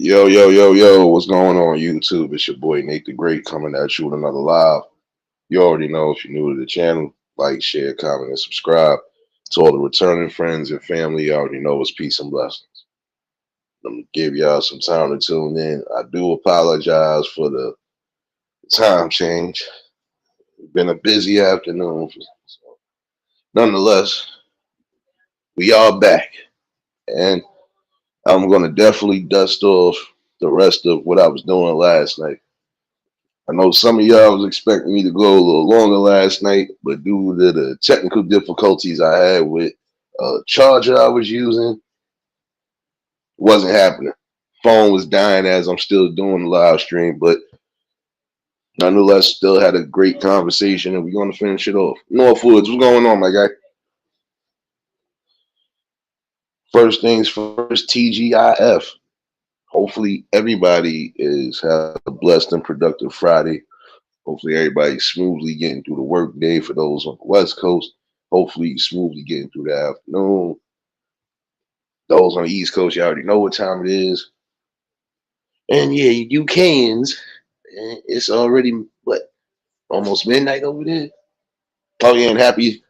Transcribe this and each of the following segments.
Yo, yo, yo, yo, what's going on YouTube? It's your boy Nate the Great coming at you with another live. You already know if you're new to the channel, like, share, comment, and subscribe. To all the returning friends and family, you already know it's peace and blessings. Let me give y'all some time to tune in. I do apologize for the time change. It's been a busy afternoon. So nonetheless, we are back. And I'm going to definitely dust off the rest of what I was doing last night. I know some of y'all was expecting me to go a little longer last night, but due to the technical difficulties I had with a charger I was using, it wasn't happening. Phone was dying as I'm still doing the live stream, but nonetheless, still had a great conversation, and we're going to finish it off. Northwoods, what's going on, my guy? First things first, TGIF. Hopefully, everybody is having a blessed and productive Friday. Hopefully, everybody's smoothly getting through the work day for those on the West Coast. Hopefully, smoothly getting through the afternoon. Those on the East Coast, you already know what time it is. And yeah, you cans, it's already, what, almost midnight over there? Oh, yeah, and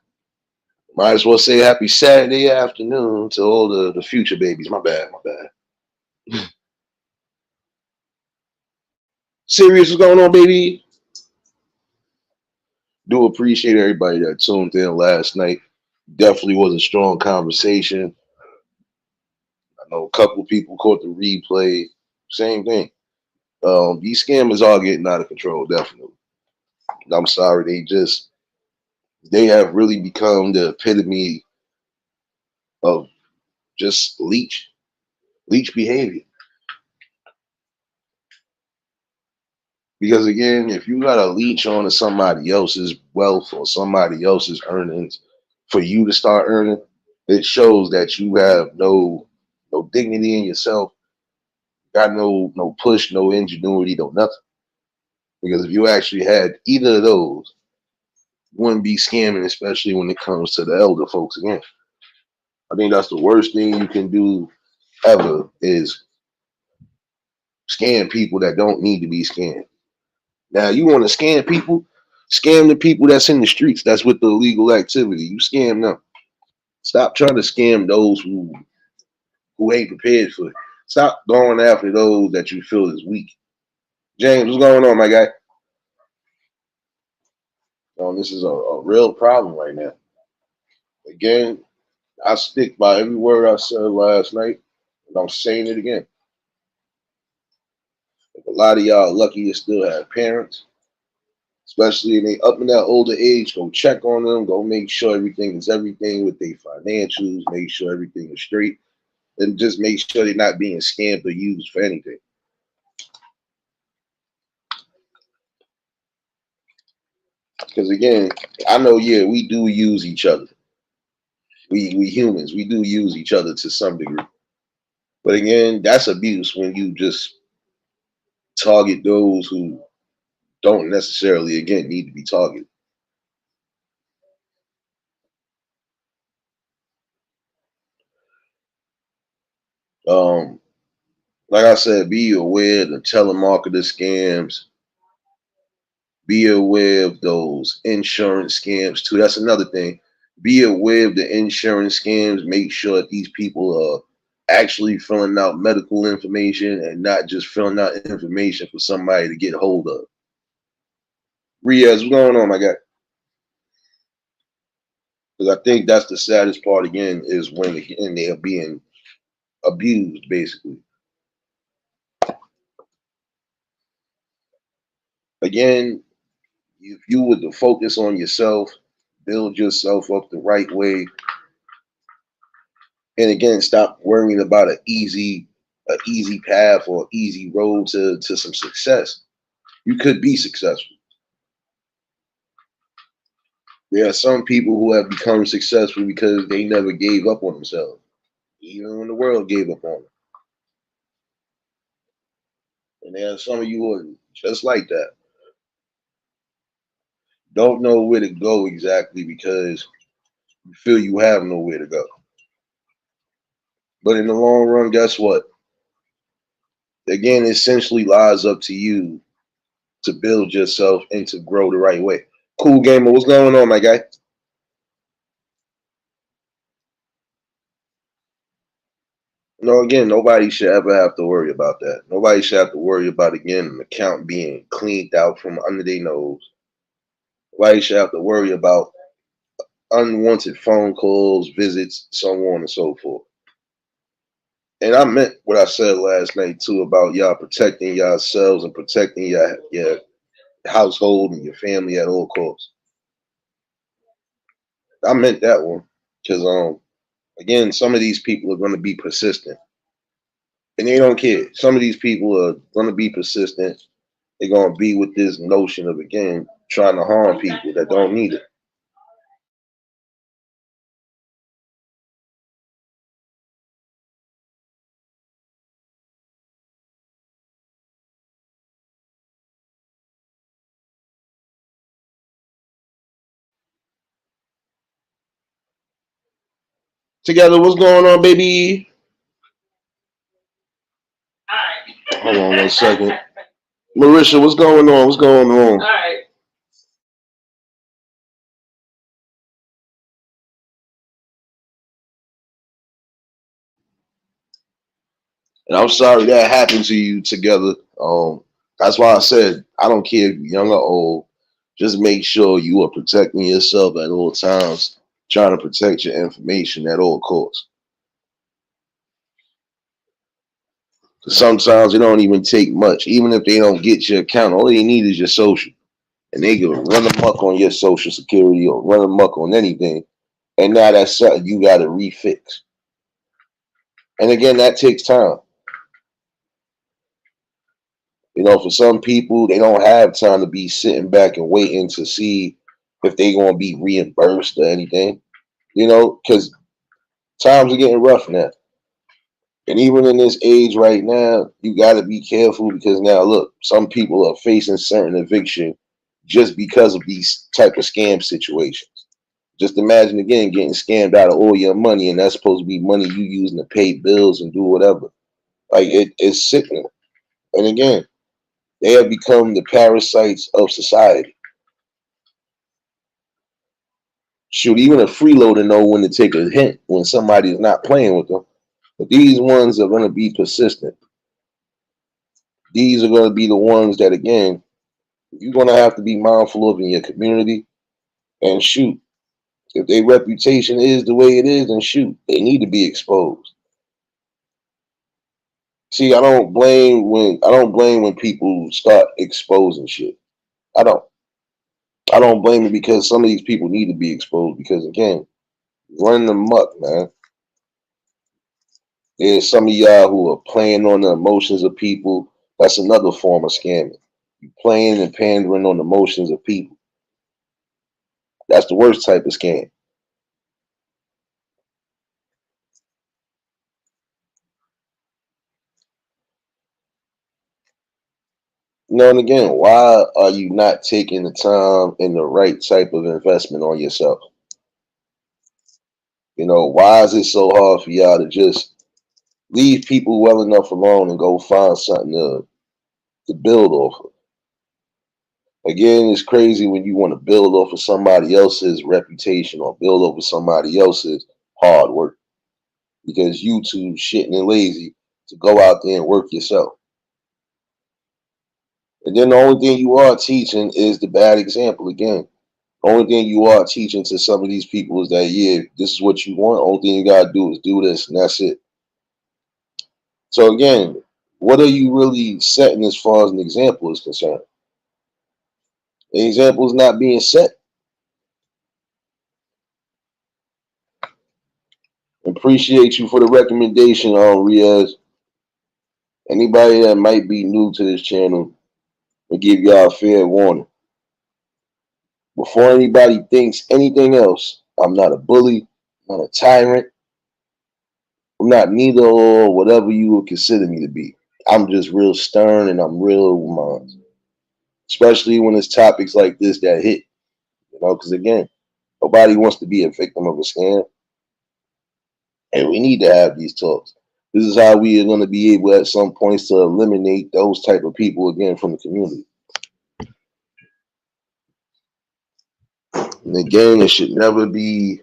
might as well say happy Saturday afternoon to all the future babies. My bad, my bad. Serious, what's going on, baby? Do appreciate everybody that tuned in last night. Definitely was a strong conversation. I know a couple people caught the replay. Same thing. These scammers are getting out of control, definitely. I'm sorry, they have really become the epitome of just leech behavior. Because again, if you got a leech on to somebody else's wealth or somebody else's earnings for you to start earning, it shows that you have no dignity in yourself, got no push, no ingenuity, no nothing. Because if you actually had either of those, you wouldn't be scamming, especially when it comes to the elder folks again. I think that's the worst thing you can do ever is scam people that don't need to be scammed. Now you want to scam people, scam the people that's in the streets. That's with the illegal activity. You scam them. Stop trying to scam those who ain't prepared for it. Stop going after those that you feel is weak. James, what's going on, my guy? This is a real problem right now. Again, I stick by every word I said last night, and I'm saying it again. If a lot of y'all are lucky to still have parents, especially when they up in that older age, go check on them, go make sure everything is everything with their financials, make sure everything is straight, and just make sure they're not being scammed or used for anything. Because again, I know, yeah, we do use each other. We humans, we do use each other to some degree. But again, that's abuse when you just target those who don't necessarily, again, need to be targeted. Um, like I said, be aware of the telemarketer scams. Be aware of those insurance scams too. That's another thing. Be aware of the insurance scams. Make sure that these people are actually filling out medical information and not just filling out information for somebody to get hold of. Riaz, what's going on, my guy? Because I think that's the saddest part again is when again they are being abused, basically. Again, if you were to focus on yourself, build yourself up the right way, and again, stop worrying about an easy path or easy road to some success. You could be successful. There are some people who have become successful because they never gave up on themselves, even when the world gave up on them. And there are some of you who are just like that. Don't know where to go exactly because you feel you have nowhere to go. But in the long run, guess what? Again, essentially lies up to you to build yourself and to grow the right way. Cool gamer, what's going on, my guy? No, again, nobody should ever have to worry about that. Nobody should have to worry about again an account being cleaned out from under their nose. Nobody should have to worry about unwanted phone calls, visits, so on and so forth. And I meant what I said last night too about y'all protecting yourselves and protecting your household and your family at all costs. I meant that one because again, some of these people are going to be persistent and they don't care. Some of these people are going to be persistent. They're going to be with this notion of again trying to harm people that don't need it. Together, what's going on, baby? Hold on 1 second. Marisha, what's going on? What's going on? And I'm sorry that happened to you together. That's why I said I don't care if you're young or old. Just make sure you are protecting yourself at all times, trying to protect your information at all costs. 'Cause sometimes it don't even take much. Even if they don't get your account, all they need is your social. And they can run amok on your social security or run amok on anything. And now that's something you got to refix. And again, that takes time. You know, for some people, they don't have time to be sitting back and waiting to see if they're going to be reimbursed or anything. You know, because times are getting rough now. And even in this age right now, you got to be careful because now, look, some people are facing certain eviction just because of these type of scam situations. Just imagine again getting scammed out of all your money, and that's supposed to be money you using to pay bills and do whatever. Like it's sickening. And again, they have become the parasites of society. Shoot, even a freeloader know when to take a hint when somebody is not playing with them. But these ones are going to be persistent. These are going to be the ones that, again, you're going to have to be mindful of in your community. And shoot, if their reputation is the way it is, then shoot, they need to be exposed. See, I don't blame when people start exposing shit. I don't. I don't blame it because some of these people need to be exposed because again, running them muck, man. There's some of y'all who are playing on the emotions of people. That's another form of scamming. You playing and pandering on the emotions of people. That's the worst type of scam. You know, and again, why are you not taking the time and the right type of investment on yourself? You know, why is it so hard for y'all to just leave people well enough alone and go find something to build off of? Again, it's crazy when you want to build off of somebody else's reputation or build off of somebody else's hard work because you too shitting and lazy to go out there and work yourself. And then the only thing you are teaching is the bad example again. Only thing you are teaching to some of these people is that, yeah, this is what you want. Only thing you got to do is do this, and that's it. So, again, what are you really setting as far as an example is concerned? The example is not being set. Appreciate you for the recommendation, Riaz. Anybody that might be new to this channel, I give y'all a fair warning. Before anybody thinks anything else, I'm not a bully, I'm not a tyrant, I'm not neither or whatever you would consider me to be. I'm just real stern and I'm real with mine. Especially when it's topics like this that hit, you know, because again, nobody wants to be a victim of a scam. And we need to have these talks. This is how we are going to be able at some points to eliminate those type of people again from the community. And again, it should never be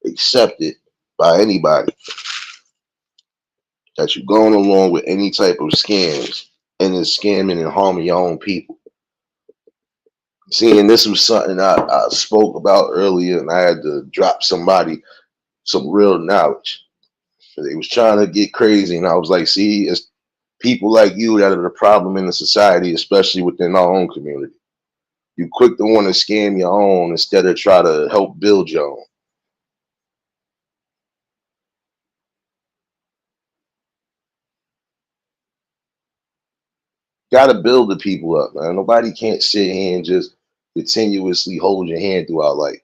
accepted by anybody that you're going along with any type of scams and is scamming and harming your own people. See, and this was something I spoke about earlier, and I had to drop somebody some real knowledge. They was trying to get crazy, and I was like, see, it's people like you that are the problem in the society, especially within our own community. You quick to want to scam your own instead of try to help build your own. Got to build the people up, man. Nobody can't sit here and just continuously hold your hand throughout life.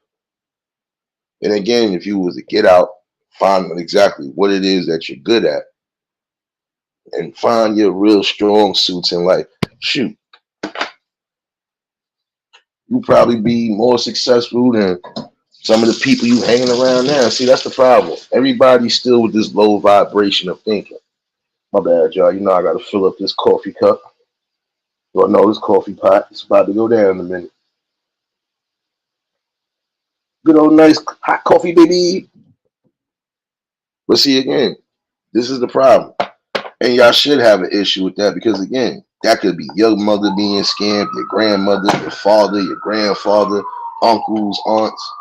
And again, if you was to get out, find exactly what it is that you're good at, and find your real strong suits in life, shoot, you probably be more successful than some of the people you hanging around now. See, that's the problem. Everybody's still with this low vibration of thinking. My bad, y'all. You know I gotta fill up this coffee cup. Well, no, this coffee pot. It's about to go down in a minute. Good old nice hot coffee, baby. But see, again, this is the problem. And y'all should have an issue with that because, again, that could be your mother being scammed, your grandmother, your father, your grandfather, uncles, aunts.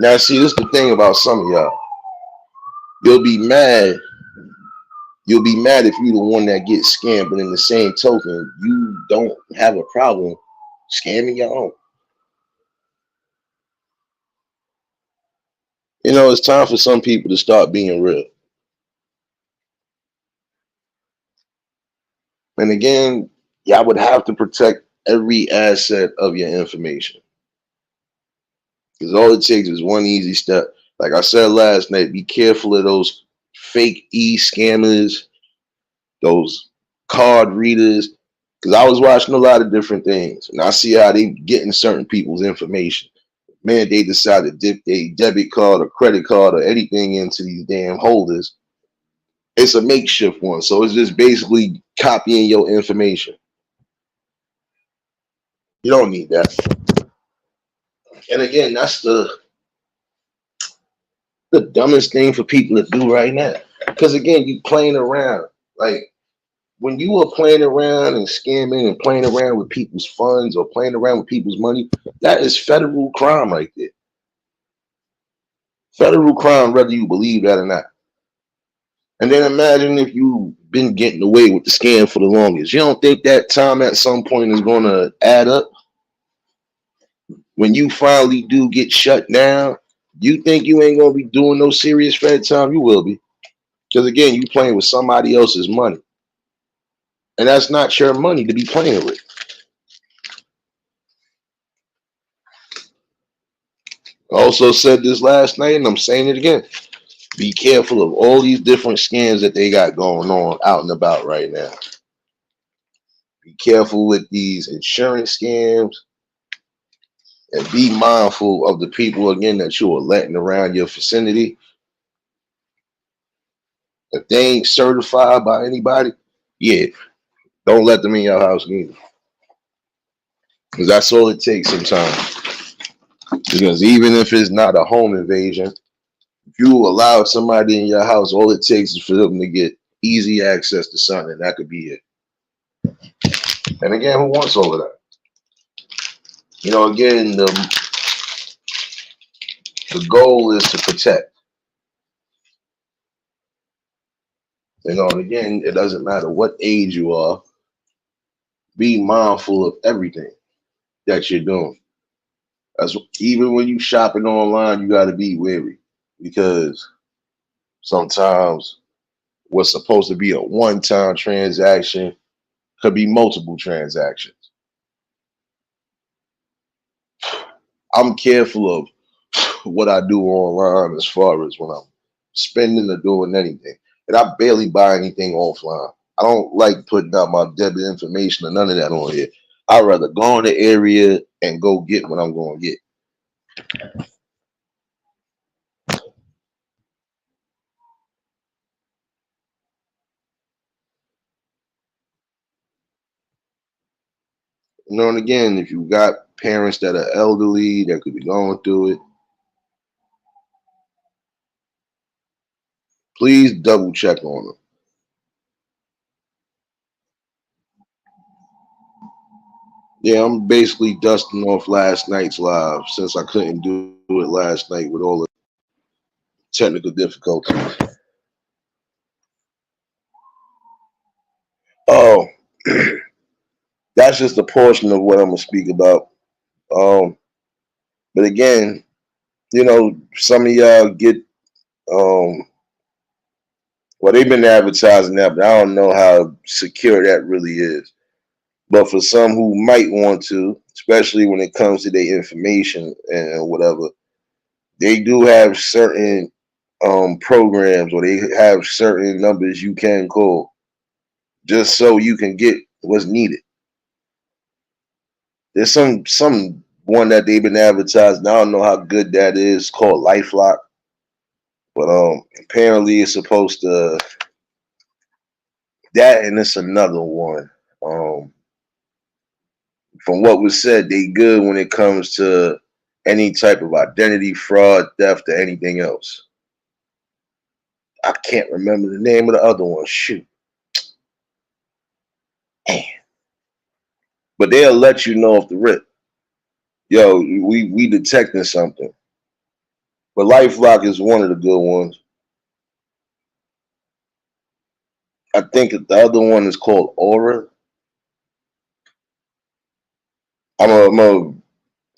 Now, see, this is the thing about some of y'all. You'll be mad. You'll be mad if you're the one that gets scammed, but in the same token, you don't have a problem scamming your own. You know, it's time for some people to start being real. And again, y'all would have to protect every asset of your information. Because all it takes is one easy step. Like I said last night, be careful of those fake scammers, those card readers. Because I was watching a lot of different things, and I see how they getting certain people's information. Man, they decide to dip a debit card or credit card or anything into these damn holders. It's a makeshift one, so it's just basically copying your information. You don't need that. And again, that's the dumbest thing for people to do right now. Because again, you playing around. Like when you are playing around and scamming and playing around with people's funds or playing around with people's money, that is federal crime right there. Federal crime, whether you believe that or not. And then imagine if you've been getting away with the scam for the longest. You don't think that time at some point is going to add up? When you finally do get shut down, you think you ain't going to be doing no serious Fed time? You will be. Because again, you playing with somebody else's money. And that's not your money to be playing with. I also said this last night, and I'm saying it again. Be careful of all these different scams that they got going on out and about right now. Be careful with these insurance scams and be mindful of the people again that you are letting around your vicinity. If they ain't certified by anybody, yeah, don't let them in your house either. Because that's all it takes sometimes. Because even if it's not a home invasion, if you allow somebody in your house, all it takes is for them to get easy access to something. That could be it. And again, who wants all of that? You know, again, the goal is to protect. You know, and again, it doesn't matter what age you are. Be mindful of everything that you're doing. That's even when you shopping online, you got to be wary because sometimes what's supposed to be a one-time transaction could be multiple transactions. I'm careful of what I do online as far as when I'm spending or doing anything. And I barely buy anything offline. I don't like putting out my debit information or none of that on here. I'd rather go in the area and go get what I'm going to get. And again, if you got parents that are elderly that could be going through it, please double check on them. Yeah, I'm basically dusting off last night's live since I couldn't do it last night with all the technical difficulties. Oh, that's just a portion of what I'm gonna speak about. Um, but again, some of y'all get um, well, they've been advertising that, but I don't know how secure that really is. But for some who might want to, especially when it comes to their information and whatever, they do have certain programs or they have certain numbers you can call just so you can get what's needed. There's some one that they've been advertising. I don't know how good that is, called LifeLock, but apparently it's supposed to that, and it's another one. Um, from what was said, they good when it comes to any type of identity fraud, theft, or anything else. I can't remember the name of the other one. Shoot, but they'll let you know off the rip. Yo, we detecting something. But LifeLock is one of the good ones. I think the other one is called Aura. I'm a, I'm a,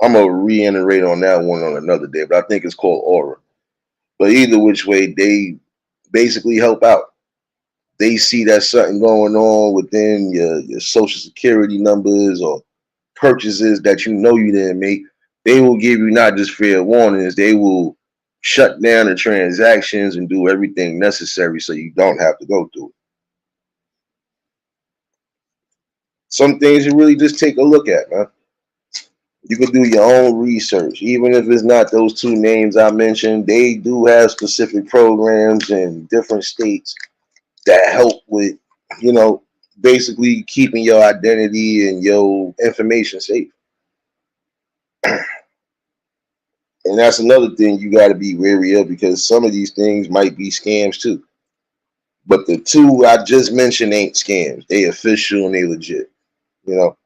I'm gonna reiterate on that one on another day, but I think it's called Aura. But either which way, they basically help out. They see that something going on within your social security numbers or purchases that you know you didn't make. They will give you not just fair warnings, they will shut down the transactions and do everything necessary so you don't have to go through it. Some things you really just take a look at, man. You can do your own research, even if it's not those two names I mentioned. They do have specific programs in different states that help with, you know, basically keeping your identity and your information safe. And that's another thing you got to be wary of because some of these things might be scams too. But the two I just mentioned ain't scams. They official and they legit. You know.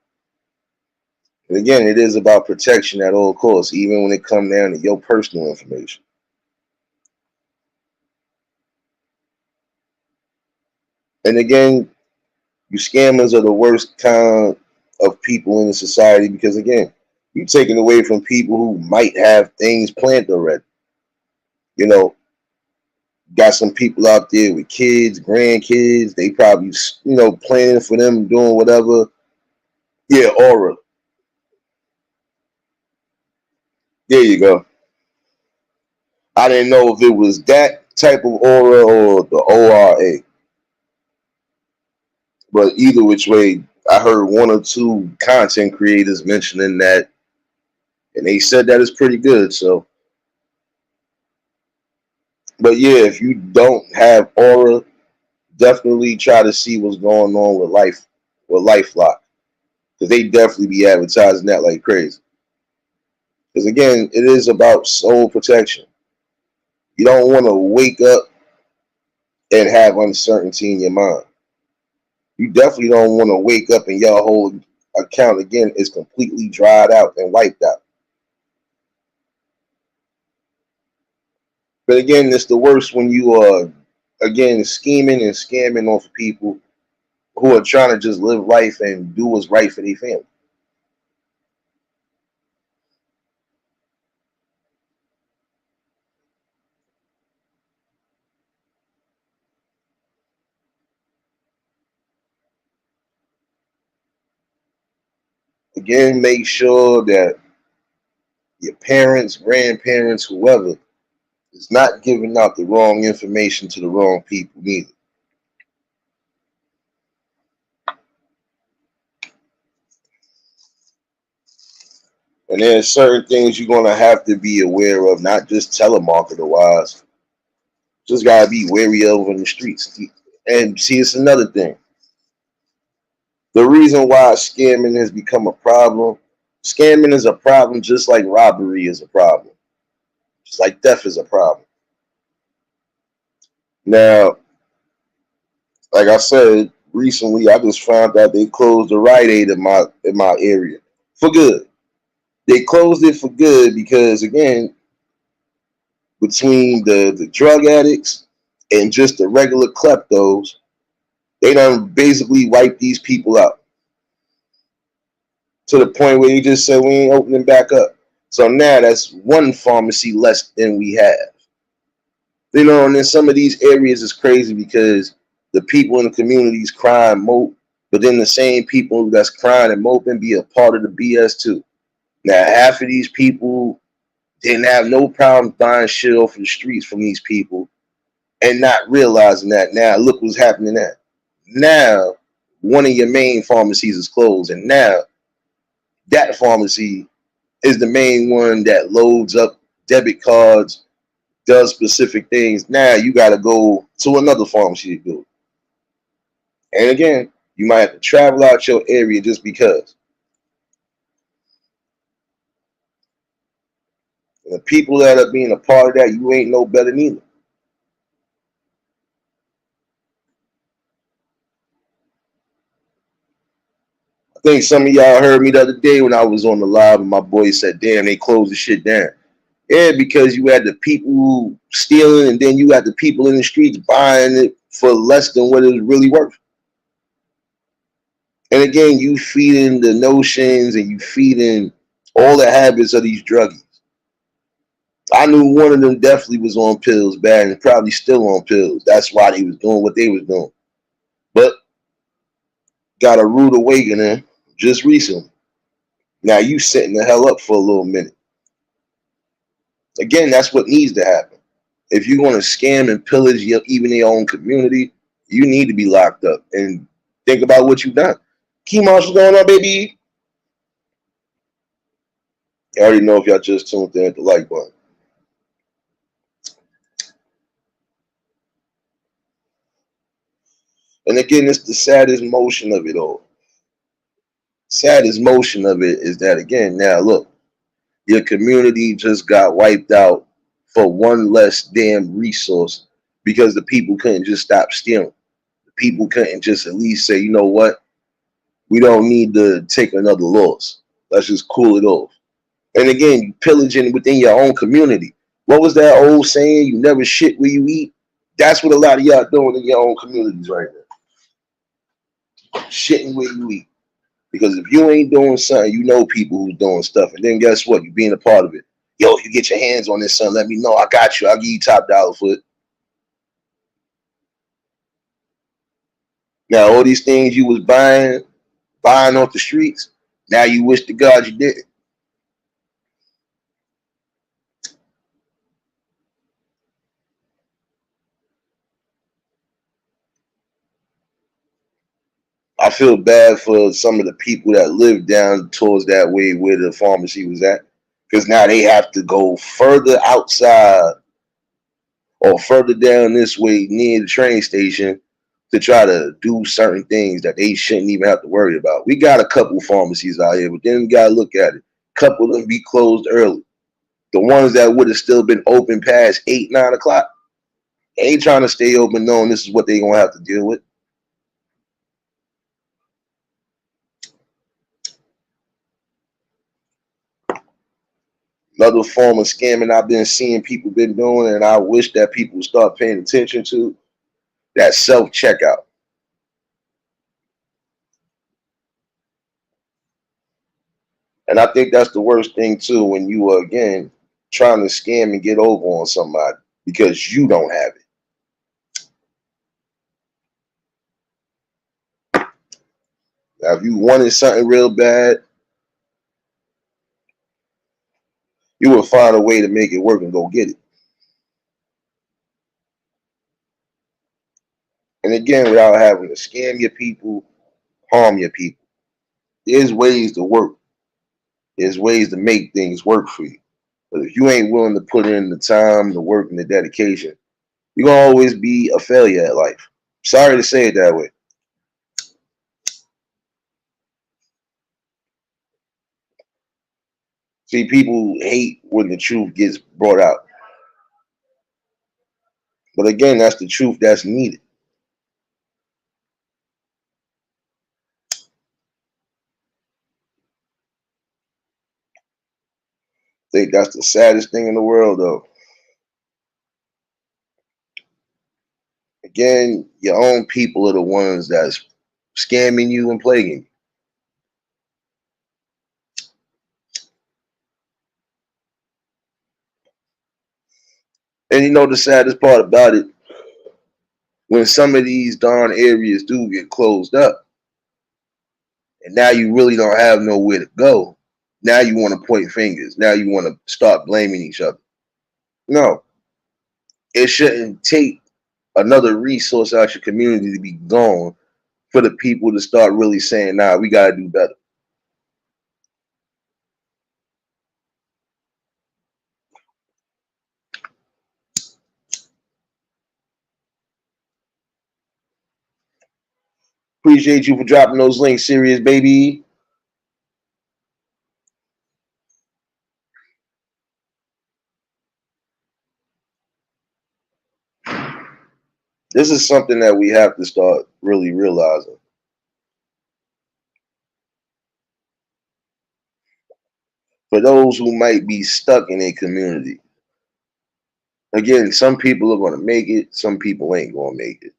And again, it is about protection at all costs, even when it comes down to your personal information. And again, you scammers are the worst kind of people in the society because again, you're taking away from people who might have things planned already. You know, got some people out there with kids, grandkids. They probably, planning for them doing whatever. Yeah, Aura. There you go. I didn't know if it was that type of Aura or the ORA, but either which way, I heard one or two content creators mentioning that, and they said that is pretty good. So, but yeah, if you don't have Aura, definitely try to see what's going on with LifeLock, because they definitely be advertising that like crazy. Because again, it is about soul protection. You don't want to wake up and have uncertainty in your mind. You definitely don't want to wake up and your whole account again is completely dried out and wiped out. But again, it's the worst when you are again scheming and scamming off of people who are trying to just live life and do what's right for their family. Again, make sure that your parents, grandparents, whoever is not giving out the wrong information to the wrong people neither. And there's certain things you're gonna have to be aware of, not just telemarketer wise. Just gotta be wary of in the streets. And see, it's another thing. The reason why scamming has become a problem, scamming is a problem just like robbery is a problem, just like theft is a problem. Now, like I said recently, I just found out they closed the Rite Aid in my area for good. They closed it for good because again, between the drug addicts and just the regular kleptos, they done basically wiped these people out to the point where they just said we ain't opening back up. So now that's one pharmacy less than we have. And in some of these areas it's crazy because the people in the communities cry and mope, but then the same people that's crying and moping be a part of the BS too. Now half of these people didn't have no problem buying shit off of the streets from these people and not realizing that. Now look what's happening now. Now one of your main pharmacies is closed, and now that pharmacy is the main one that loads up debit cards, does specific things. Now you got to go to another pharmacy to do it. And again, you might have to travel out your area just because. And the people that are being a part of that, you ain't no better neither. I think some of y'all heard me the other day when I was on the live and my boy said, damn, they closed the shit down. Yeah, because you had the people stealing and then you had the people in the streets buying it for less than what it was really worth. And again, you feeding the notions and you feeding all the habits of these druggies. I knew one of them definitely was on pills bad and probably still on pills. That's why they was doing what they was doing. But got a rude awakening just recently. Now you setting the hell up for a little minute. Again, that's what needs to happen. If you're going to scam and pillage even your own community, you need to be locked up and think about what you've done. Key Marshall's going on, baby. You already know if y'all just tuned in at the like button. And again, it's the saddest motion of it all. Saddest motion of it is that again, now look, your community just got wiped out for one less damn resource because the people couldn't just stop stealing. The people couldn't just at least say, you know what, we don't need to take another loss. Let's just cool it off. And again, you pillaging within your own community. What was that old saying? You never shit where you eat. That's what a lot of y'all doing in your own communities right now. Shitting where you eat. Because if you ain't doing something, you know people who's doing stuff. And then guess what? You being a part of it. Yo, if you get your hands on this, son, let me know. I got you. I'll give you top dollar for it. Now, all these things you was buying off the streets, now you wish to God you did it. I feel bad for some of the people that live down towards that way where the pharmacy was at. Because now they have to go further outside or further down this way near the train station to try to do certain things that they shouldn't even have to worry about. We got a couple pharmacies out here, but then we got to look at it. A couple of them be closed early. The ones that would have still been open past 8, 9 o'clock, ain't trying to stay open knowing this is what they going to have to deal with. Another form of scamming I've been seeing people been doing, and I wish that people would start paying attention to, that self-checkout. And I think that's the worst thing too when you are again trying to scam and get over on somebody because you don't have it. Now, if you wanted something real bad, you would find a way to make it work and go get it. And again, without having to scam your people, harm your people. There's ways to work. There's ways to make things work for you. But if you ain't willing to put in the time, the work, and the dedication, you're gonna always be a failure at life. Sorry to say it that way. See, people hate when the truth gets brought out. But again, that's the truth that's needed. I think that's the saddest thing in the world, though. Again, your own people are the ones that's scamming you and plaguing you. And you know the saddest part about it, when some of these darn areas do get closed up, and now you really don't have nowhere to go. Now you want to point fingers. Now you want to start blaming each other. No, it shouldn't take another resource out your community to be gone for the people to start really saying, nah, we got to do better. Appreciate you for dropping those links, serious baby. This is something that we have to start really realizing. For those who might be stuck in a community, again, some people are going to make it, some people ain't going to make it.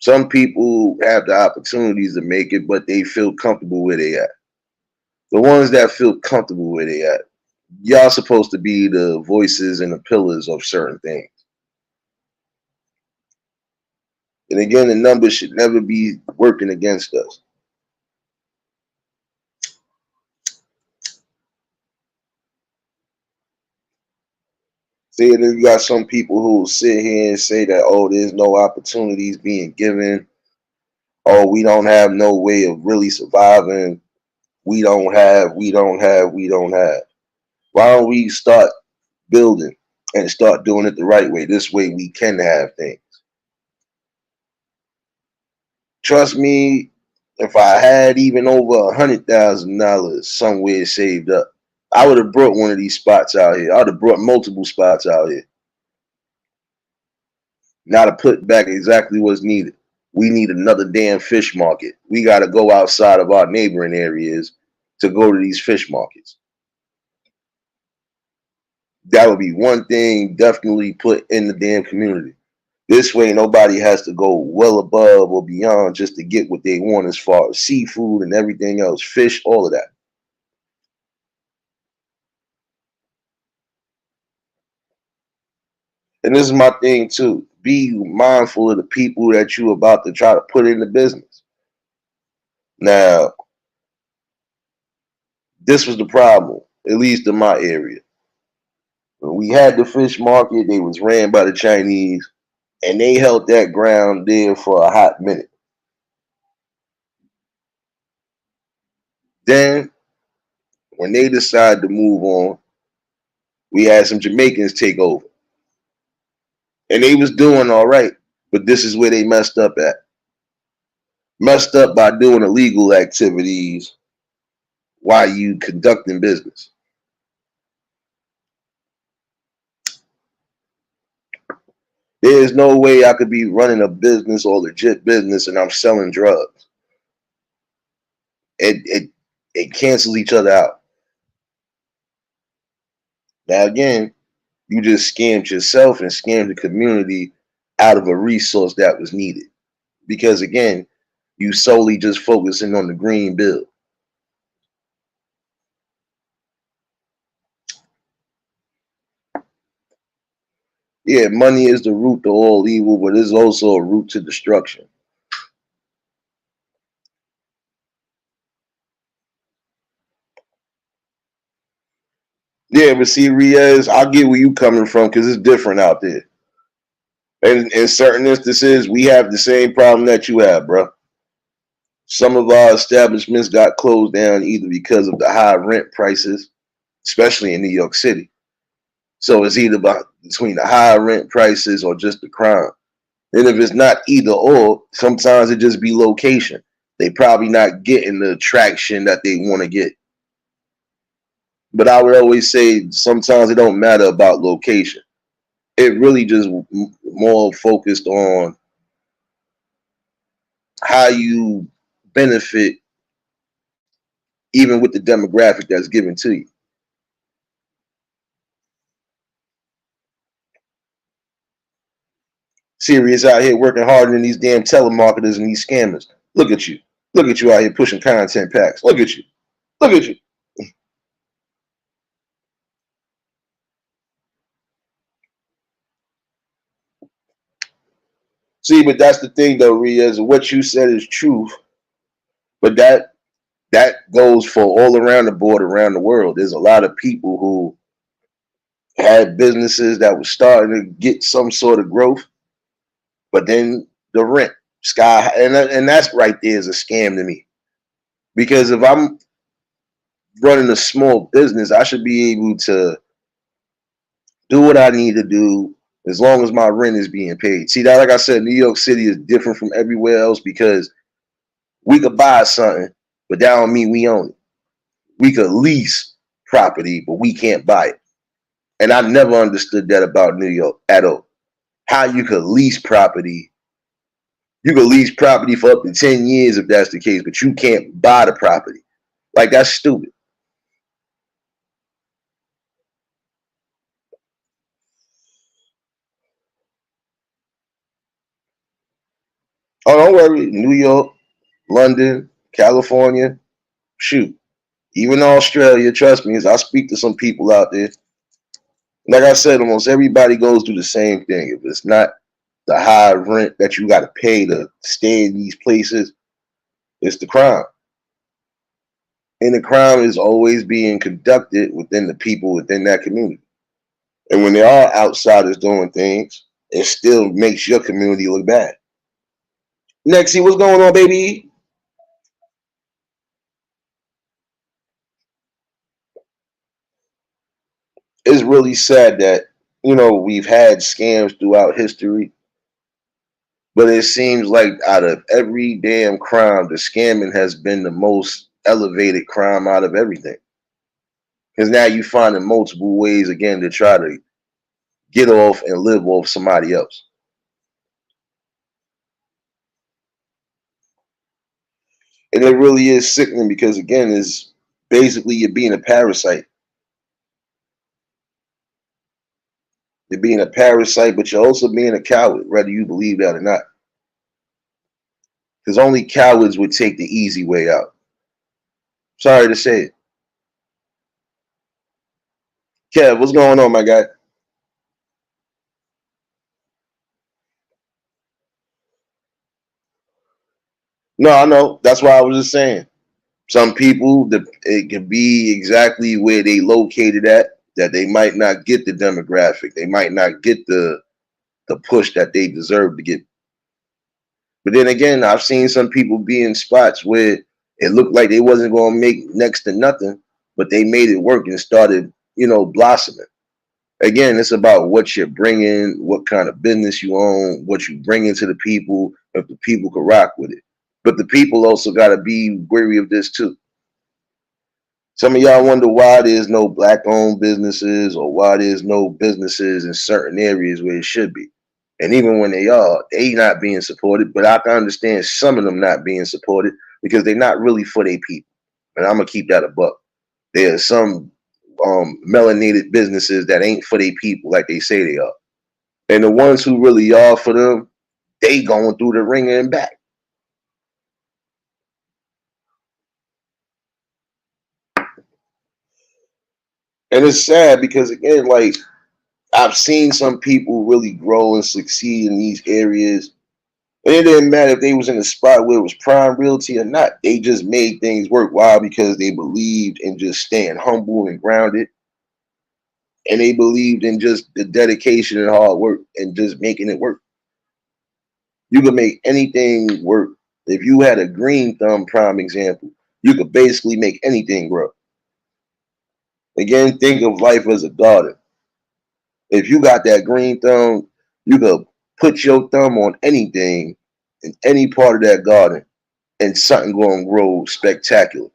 Some people have the opportunities to make it, but they feel comfortable where they at. The ones that feel comfortable where they at, y'all supposed to be the voices and the pillars of certain things. And again, the numbers should never be working against us. See, then you got some people who will sit here and say that, oh, there's no opportunities being given. Oh, we don't have no way of really surviving. We don't have. Why don't we start building and start doing it the right way? This way we can have things. Trust me, if I had even over $100,000 somewhere saved up, I would have brought one of these spots out here. I would have brought multiple spots out here. Now to put back exactly what's needed. We need another damn fish market. We got to go outside of our neighboring areas to go to these fish markets. That would be one thing definitely put in the damn community. This way, nobody has to go well above or beyond just to get what they want as far as seafood and everything else, fish, all of that. And this is my thing too. Be mindful of the people that you about to try to put in the business. Now, this was the problem, at least in my area. When we had the fish market, they was ran by the Chinese, and they held that ground there for a hot minute. Then, when they decided to move on, we had some Jamaicans take over, and they was doing all right. But this is where they messed up at. Messed up by doing illegal activities while you conducting business. There's no way I could be running a business or legit business and I'm selling drugs. It cancels each other out. Now again, you just scammed yourself and scammed the community out of a resource that was needed. Because again, you solely just focusing on the green bill. Yeah, money is the root to all evil, but it's also a root to destruction. Yeah, but see, Riaz, I get where you coming from because it's different out there. And in certain instances, we have the same problem that you have, bro. Some of our establishments got closed down either because of the high rent prices, especially in New York City. So it's either between the high rent prices or just the crime. And if it's not either or, sometimes it just be location. They probably not getting the traction that they want to get. But I would always say sometimes it don't matter about location. It really just more focused on how you benefit even with the demographic that's given to you. Serious out here working harder than these damn telemarketers and these scammers. Look at you. Look at you out here pushing content packs. Look at you. Look at you. See, but that's the thing though, Riaz. What you said is truth, but that goes for all around the board, around the world. There's a lot of people who had businesses that were starting to get some sort of growth, but then the rent sky high, and that's right there is a scam to me. Because if I'm running a small business, I should be able to do what I need to do as long as my rent is being paid. See that, like I said, New York City is different from everywhere else because we could buy something, but that don't mean we own it. We could lease property, but we can't buy it. And I never understood that about New York at all. How you could lease property. You could lease property for up to 10 years if that's the case, but you can't buy the property. Like that's stupid. Oh, don't worry. New York, London, California, shoot. Even Australia, trust me, as I speak to some people out there, like I said, almost everybody goes through the same thing. If it's not the high rent that you got to pay to stay in these places, it's the crime. And the crime is always being conducted within the people within that community. And when there are outsiders doing things, it still makes your community look bad. Nexie, what's going on, baby? It's really sad that, we've had scams throughout history, but it seems like out of every damn crime, the scamming has been the most elevated crime out of everything. Because now you finding multiple ways again to try to get off and live off somebody else. And it really is sickening because again, it's basically you're being a parasite. You're being a parasite, but you're also being a coward, whether you believe that or not. Because only cowards would take the easy way out. Sorry to say it. Kev, what's going on, my guy? No, I know. That's why I was just saying. Some people, it can be exactly where they located at, that they might not get the demographic. They might not get the push that they deserve to get. But then again, I've seen some people be in spots where it looked like they wasn't going to make next to nothing, but they made it work and started, blossoming. Again, it's about what you're bringing, what kind of business you own, what you bring into the people, if the people can rock with it. But the people also got to be wary of this too. Some of y'all wonder why there's no black-owned businesses or why there's no businesses in certain areas where it should be. And even when they are, they not being supported. But I can understand some of them not being supported because they're not really for their people. And I'm gonna keep that a buck. There are some melanated businesses that ain't for their people like they say they are. And the ones who really are for them, they going through the ringer and back. And it's sad because again, like I've seen some people really grow and succeed in these areas. And it didn't matter if they was in a spot where it was prime realty or not. They just made things work. Why? Because they believed in just staying humble and grounded. And they believed in just the dedication and hard work and just making it work. You could make anything work. If you had a green thumb, prime example, you could basically make anything grow. Again, think of life as a garden. If you got that green thumb, you could put your thumb on anything in any part of that garden and something going to grow spectacular.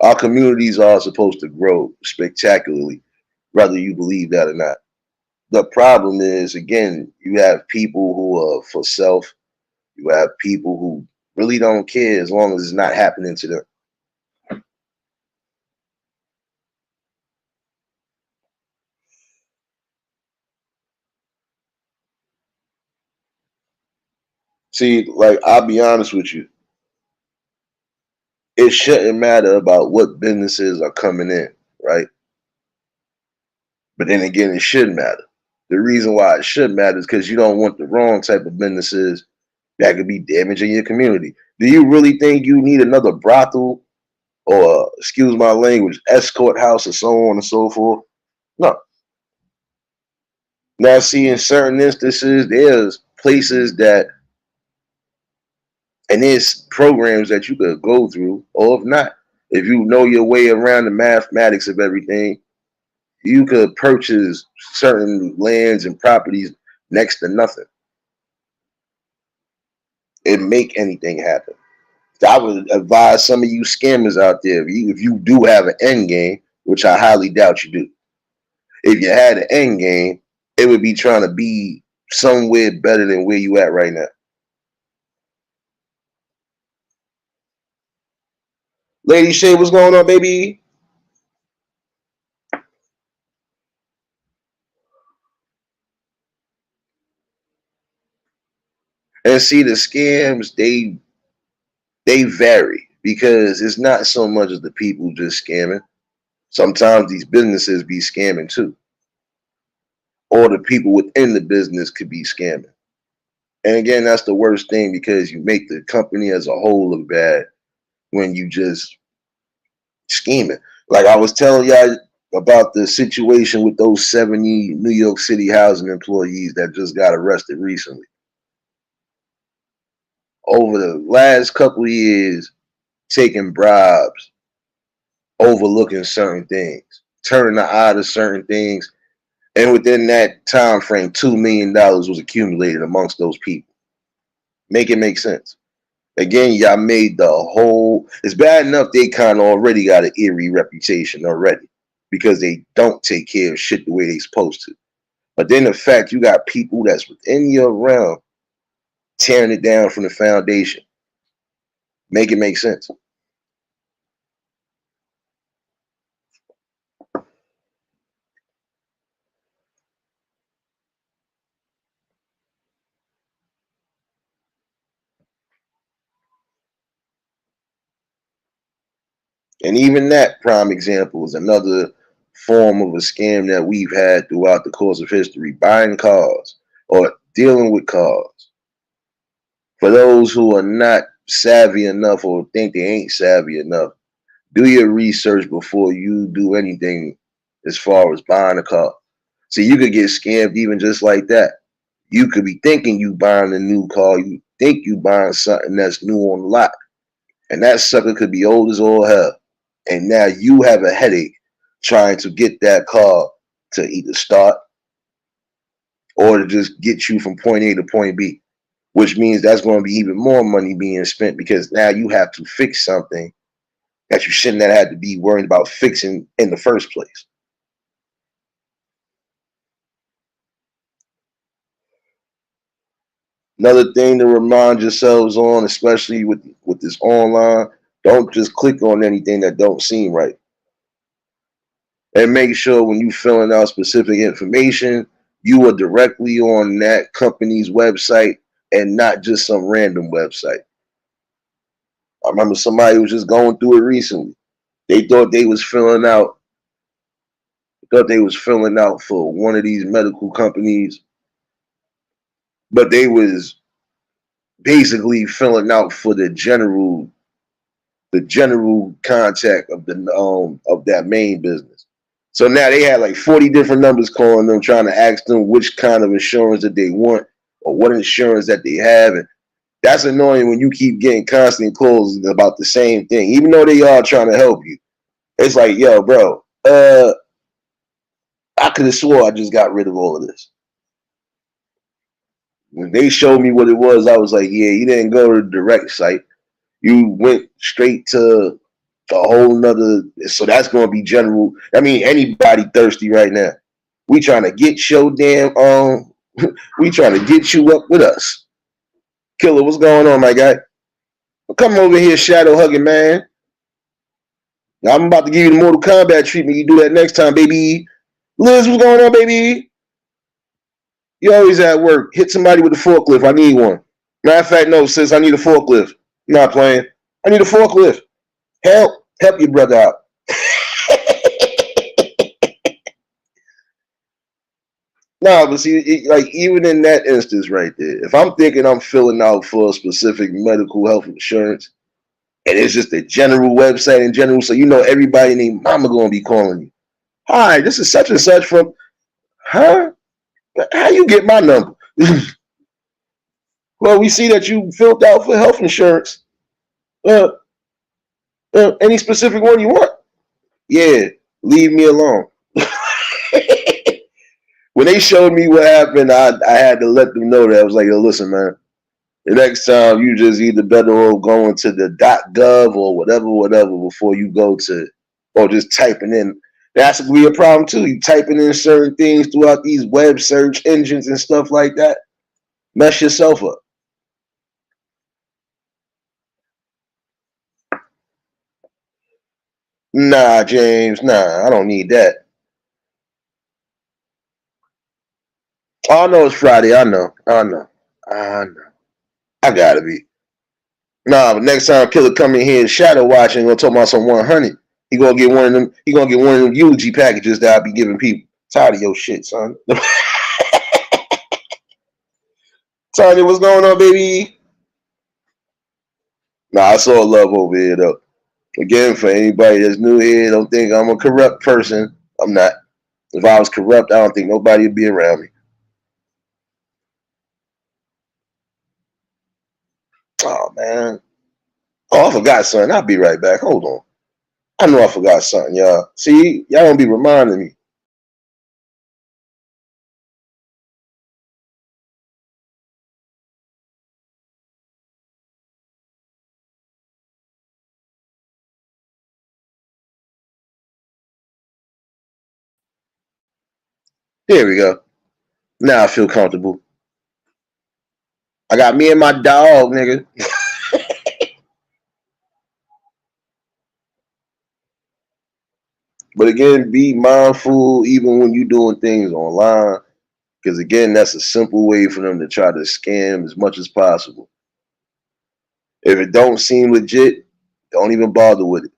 Our communities are supposed to grow spectacularly, whether you believe that or not. The problem is, again, you have people who are for self. You have people who really don't care as long as it's not happening to them. See, like, I'll be honest with you, it shouldn't matter about what businesses are coming in, right? But then again, it should matter. The reason why it should matter is because you don't want the wrong type of businesses that could be damaging your community. Do you really think you need another brothel or, excuse my language, escort house or so on and so forth? No. Now, see, in certain instances, there's places that, and there's programs that you could go through, or if not, if you know your way around the mathematics of everything, you could purchase certain lands and properties next to nothing and make anything happen. So I would advise some of you scammers out there, if you do have an end game, which I highly doubt you do, if you had an end game, it would be trying to be somewhere better than where you at right now. Lady Shay, what's going on, baby? And see, the scams, they vary because it's not so much as the people just scamming. Sometimes these businesses be scamming too, or the people within the business could be scamming. And again, that's the worst thing because you make the company as a whole look bad when you just scheming. Like I was telling y'all about the situation with those 70 New York City housing employees that just got arrested recently. Over the last couple of years, taking bribes, overlooking certain things, turning the eye to certain things, and within that time frame, $2 million was accumulated amongst those people. Make it make sense. Again, y'all made the whole. It's bad enough they kind of already got an eerie reputation already because they don't take care of shit the way they supposed to. But then the fact you got people that's within your realm tearing it down from the foundation, make it make sense. And even that prime example is another form of a scam that we've had throughout the course of history, buying cars or dealing with cars. For those who are not savvy enough or think they ain't savvy enough, do your research before you do anything as far as buying a car. So you could get scammed even just like that. You could be thinking you buying a new car, you think you buying something that's new on the lot, and that sucker could be old as all hell. And now you have a headache trying to get that car to either start or to just get you from point A to point B, which means that's going to be even more money being spent because now you have to fix something that you shouldn't have had to be worried about fixing in the first place. Another thing to remind yourselves on, especially with this online, don't just click on anything that don't seem right. And make sure when you filling out specific information, you are directly on that company's website and not just some random website. I remember somebody was just going through it recently. They thought they was filling out for one of these medical companies, but they was basically filling out for the general contact of that main business. So now they had like 40 different numbers calling them, trying to ask them which kind of insurance that they want or what insurance that they have. And that's annoying when you keep getting constant calls about the same thing, even though they are trying to help you. It's like, yo, bro, I could have swore I just got rid of all of this. When they showed me what it was, I was like, yeah, you didn't go to the direct site. You went straight to A whole nother. So that's going to be general. I mean, anybody thirsty right now. We trying to get your damn we trying to get you up with us. Killer, what's going on, my guy? Come over here, shadow hugging man. Now, I'm about to give you the Mortal Kombat treatment. You do that next time, baby. Liz, what's going on, baby? You always at work. Hit somebody with a forklift. I need one. Matter of fact, no, sis, I need a forklift. I'm not playing. I need a forklift. Help your brother out. Nah, but see, like even in that instance right there, if I'm thinking I'm filling out for a specific medical health insurance, and it's just a general website in general, so you know everybody named Mama gonna be calling you. Hi, this is such and such from. Huh? How you get my number? Well, we see that you filled out for health insurance. Uh, any specific one you want? Yeah, leave me alone. When they showed me what happened, I had to let them know that. I was like, yo, listen, man, the next time you just either better off going to the .gov or whatever before you go to, or just typing in. That's gonna be a problem too. You typing in certain things throughout these web search engines and stuff like that, mess yourself up. Nah, James, nah, I don't need that. Oh, I know it's Friday. I know. I gotta be. Nah, but next time Killer come in here and shadow watching, gonna talk about some 100. He gonna get one of them. He gonna get one of them eulogy packages that I be giving people. Tired of your shit, son. Tanya, what's going on, baby? Nah, I saw love over here though. Again, for anybody that's new here, don't think I'm a corrupt person. I'm not. If I was corrupt, I don't think nobody would be around me. Oh man. Oh, I forgot something. I'll be right back. Hold on. I know I forgot something, y'all. See, y'all don't be reminding me. There we go. Now I feel comfortable. I got me and my dog, nigga. But again, be mindful even when you're doing things online, because again, that's a simple way for them to try to scam as much as possible. If it don't seem legit, don't even bother with it,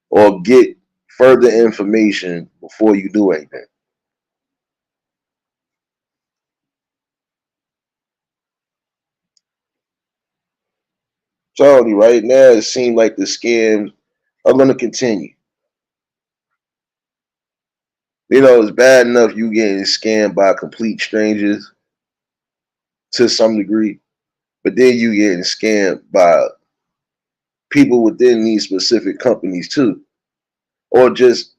or get further information before you do anything. Tony, right now it seems like the scams are going to continue. You know, it's bad enough you getting scammed by complete strangers to some degree, but then you getting scammed by people within these specific companies too, or just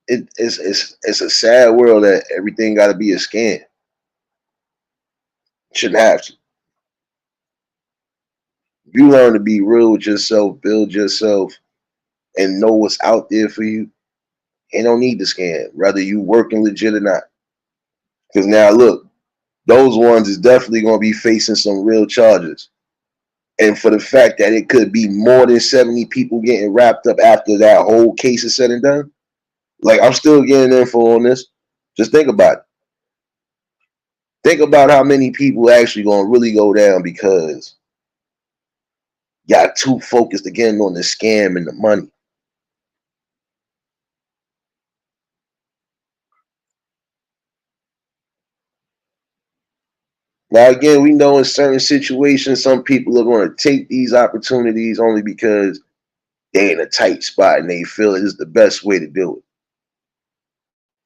it's a sad world that everything got to be a scam. Shouldn't have to. If you learn to be real with yourself, build yourself, and know what's out there for you, ain't no need to scam. Whether you working legit or not. Because now look, those ones is definitely going to be facing some real charges. And for the fact that it could be more than 70 people getting wrapped up after that whole case is said and done, like I'm still getting info on this. Just think about it. Think about how many people actually gonna really go down because y'all too focused again on the scam and the money. Now again, we know in certain situations some people are gonna take these opportunities only because they in a tight spot and they feel it is the best way to do it.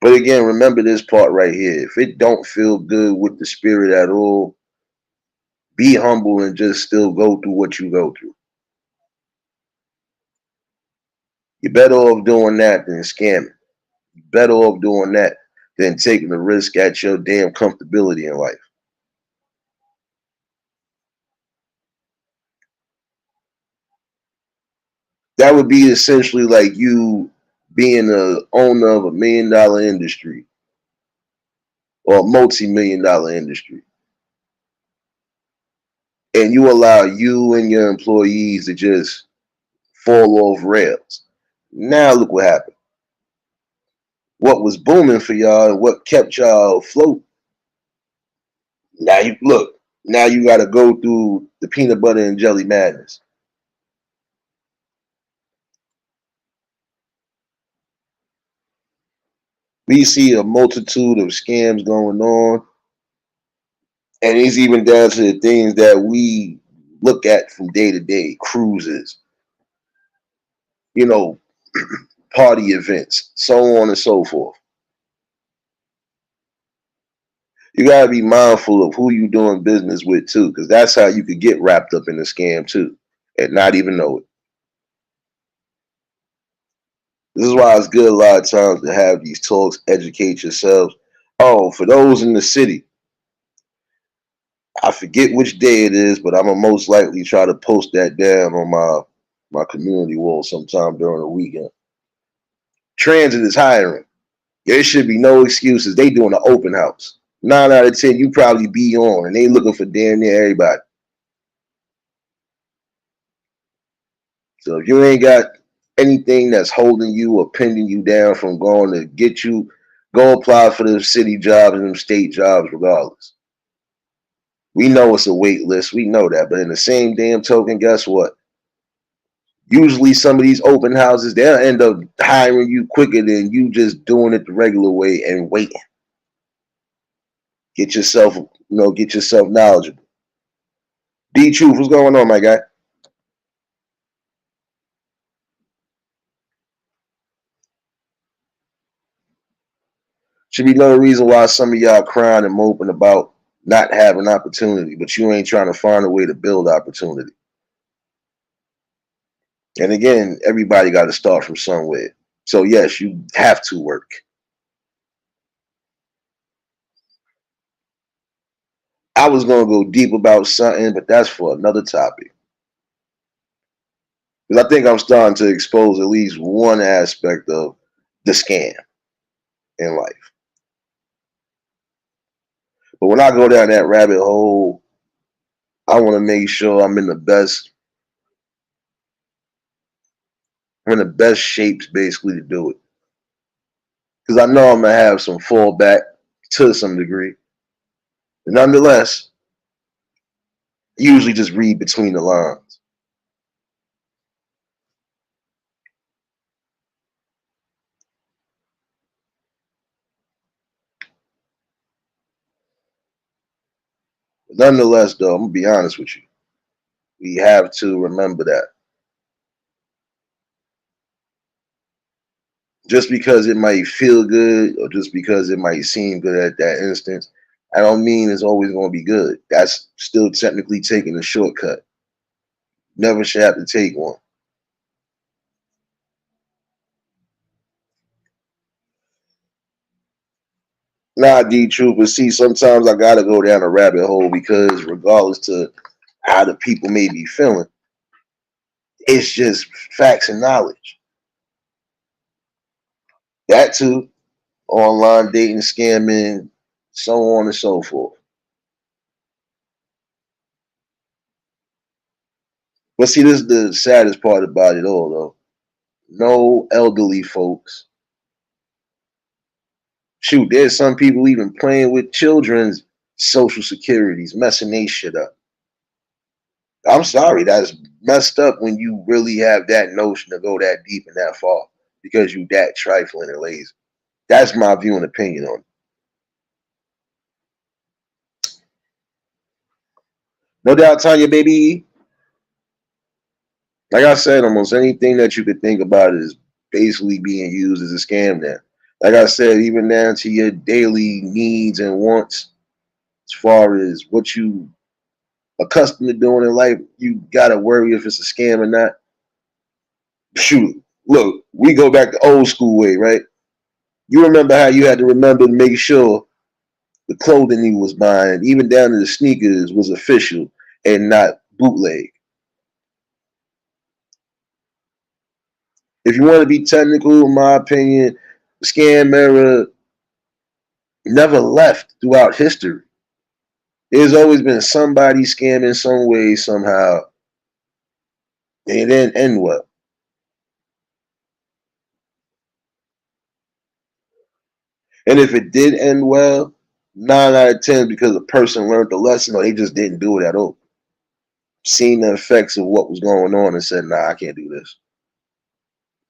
But again, remember this part right here. If it don't feel good with the spirit at all, be humble and just still go through what you go through. You're better off doing that than scamming. You're better off doing that than taking the risk at your damn comfortability in life. That would be essentially like you being the owner of $1 million industry or a multi-million-dollar industry, and you allow you and your employees to just fall off rails. Now look what happened. What was booming for y'all and what kept y'all afloat. Now you look. Now you got to go through the peanut butter and jelly madness. We see a multitude of scams going on, and it's even down to the things that we look at from day to day: cruises, you know, party events, so on and so forth. You got to be mindful of who you're doing business with too, because that's how you could get wrapped up in the scam too and not even know it. This is why it's good a lot of times to have these talks, educate yourselves. Oh, for those in the city, I forget which day it is, but I'm gonna most likely try to post that down on my community wall sometime during the weekend. Transit is hiring. There should be no excuses. They doing an open house. 9 out of 10, you probably be on, and they looking for damn near everybody. So if you ain't got anything that's holding you or pinning you down from going to get you, go apply for them city jobs and them state jobs regardless. We know it's a wait list. We know that. But in the same damn token, guess what? Usually some of these open houses, they'll end up hiring you quicker than you just doing it the regular way and waiting. Get yourself knowledgeable. D Truth, what's going on, my guy? Should be no reason why some of y'all crying and moping about not having opportunity, but you ain't trying to find a way to build opportunity. And again, everybody got to start from somewhere. So yes, you have to work. I was gonna go deep about something, but that's for another topic. Because I think I'm starting to expose at least one aspect of the scam in life. But when I go down that rabbit hole, I want to make sure I'm in the best shapes basically to do it. Because I know I'm gonna have some fallback to some degree. But nonetheless, I usually just read between the lines. But nonetheless, though, I'm gonna be honest with you. We have to remember that just because it might feel good or just because it might seem good at that instance, I don't mean it's always going to be good. That's still technically taking a shortcut. Never should have to take one. Nah, D True, but see, sometimes I gotta go down a rabbit hole because regardless to how the people may be feeling, it's just facts and knowledge. That too, online dating, scamming, so on and so forth. But see, this is the saddest part about it all, though. No elderly folks. Shoot, there's some people even playing with children's social securities, messing they shit up. I'm sorry, that's messed up when you really have that notion to go that deep and that far because you that trifling and lazy. That's my view and opinion on it. No doubt, Tanya, baby. Like I said, almost anything that you could think about is basically being used as a scam now. Like I said, even down to your daily needs and wants, as far as what you accustomed to doing in life, you gotta worry if it's a scam or not. Shoot, look, we go back to old school way, right? You remember how you had to remember to make sure the clothing you was buying, even down to the sneakers, was official and not bootleg. If you want to be technical, in my opinion, the scam era never left throughout history. There's always been somebody scamming some way, somehow, and it didn't end well. And if it did end well, 9 out of 10 because the person learned the lesson or they just didn't do it at all. Seen the effects of what was going on and said, nah, I can't do this.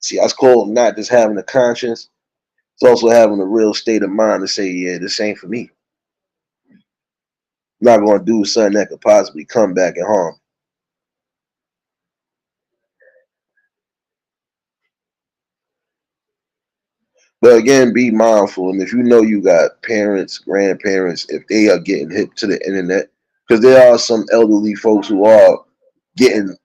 See, that's called not just having a conscience, it's also having a real state of mind to say, yeah, this ain't for me. I'm not going to do something that could possibly come back and harm. But again, be mindful. And if you know you got parents, grandparents, if they are getting hip to the internet, because there are some elderly folks who are getting,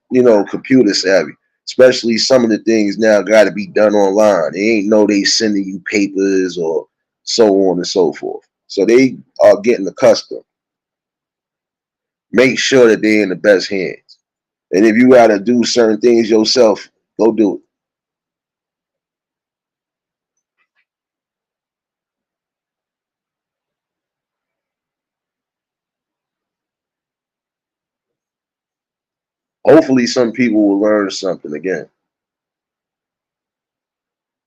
computer savvy. Especially some of the things now got to be done online. They ain't know they sending you papers or so on and so forth. So they are getting accustomed. Make sure that they're in the best hands. And if you got to do certain things yourself, go do it. Hopefully, some people will learn something again.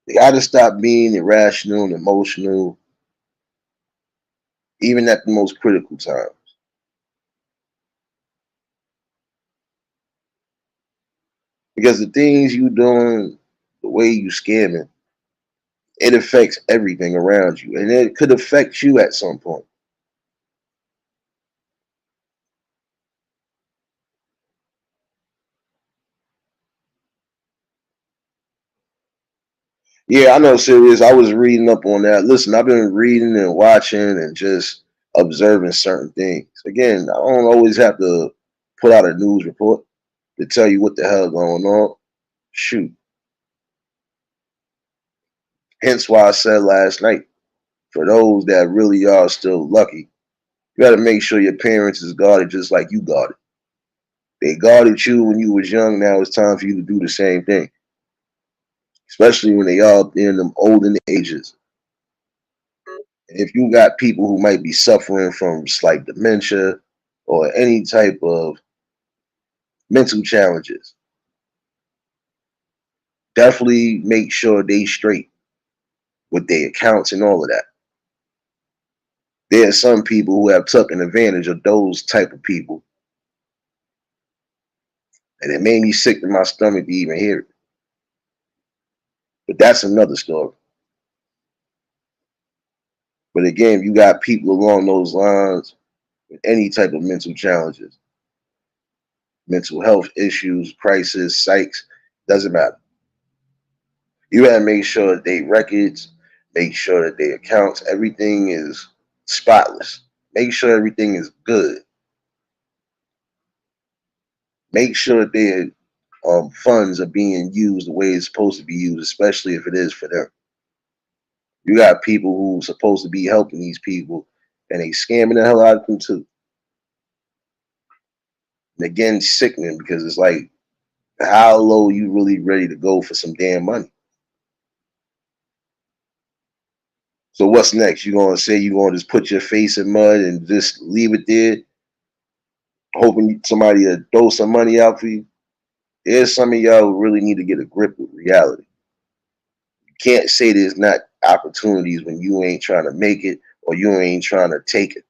They got to stop being irrational and emotional, even at the most critical time. Because the things you doing, the way you scamming, it affects everything around you, and it could affect you at some point. Yeah, I know, serious. I was reading up on that. Listen, I've been reading and watching and just observing certain things. Again, I don't always have to put out a news report to tell you what the hell going on. Shoot. Hence why I said last night, for those that really are still lucky, you got to make sure your parents is guarded just like you guarded. They guarded you when you was young. Now it's time for you to do the same thing, especially when they are in them olden ages. And if you got people who might be suffering from slight dementia or any type of mental challenges, definitely make sure they straight with their accounts and all of that. There are some people who have taken advantage of those type of people, and it made me sick to my stomach to even hear it. But that's another story. But again, you got people along those lines with any type of mental challenges, mental health issues, crisis, psychs, doesn't matter. You gotta make sure that they records, make sure that their accounts, everything is spotless. Make sure everything is good. Make sure that their funds are being used the way it's supposed to be used, especially if it is for them. You got people who are supposed to be helping these people, and they scamming the hell out of them too. And again, sickening because it's like, how low you really ready to go for some damn money? So what's next? You gonna say you gonna just put your face in mud and just leave it there, hoping somebody will throw some money out for you? There's some of y'all who really need to get a grip with reality. You can't say there's not opportunities when you ain't trying to make it or you ain't trying to take it.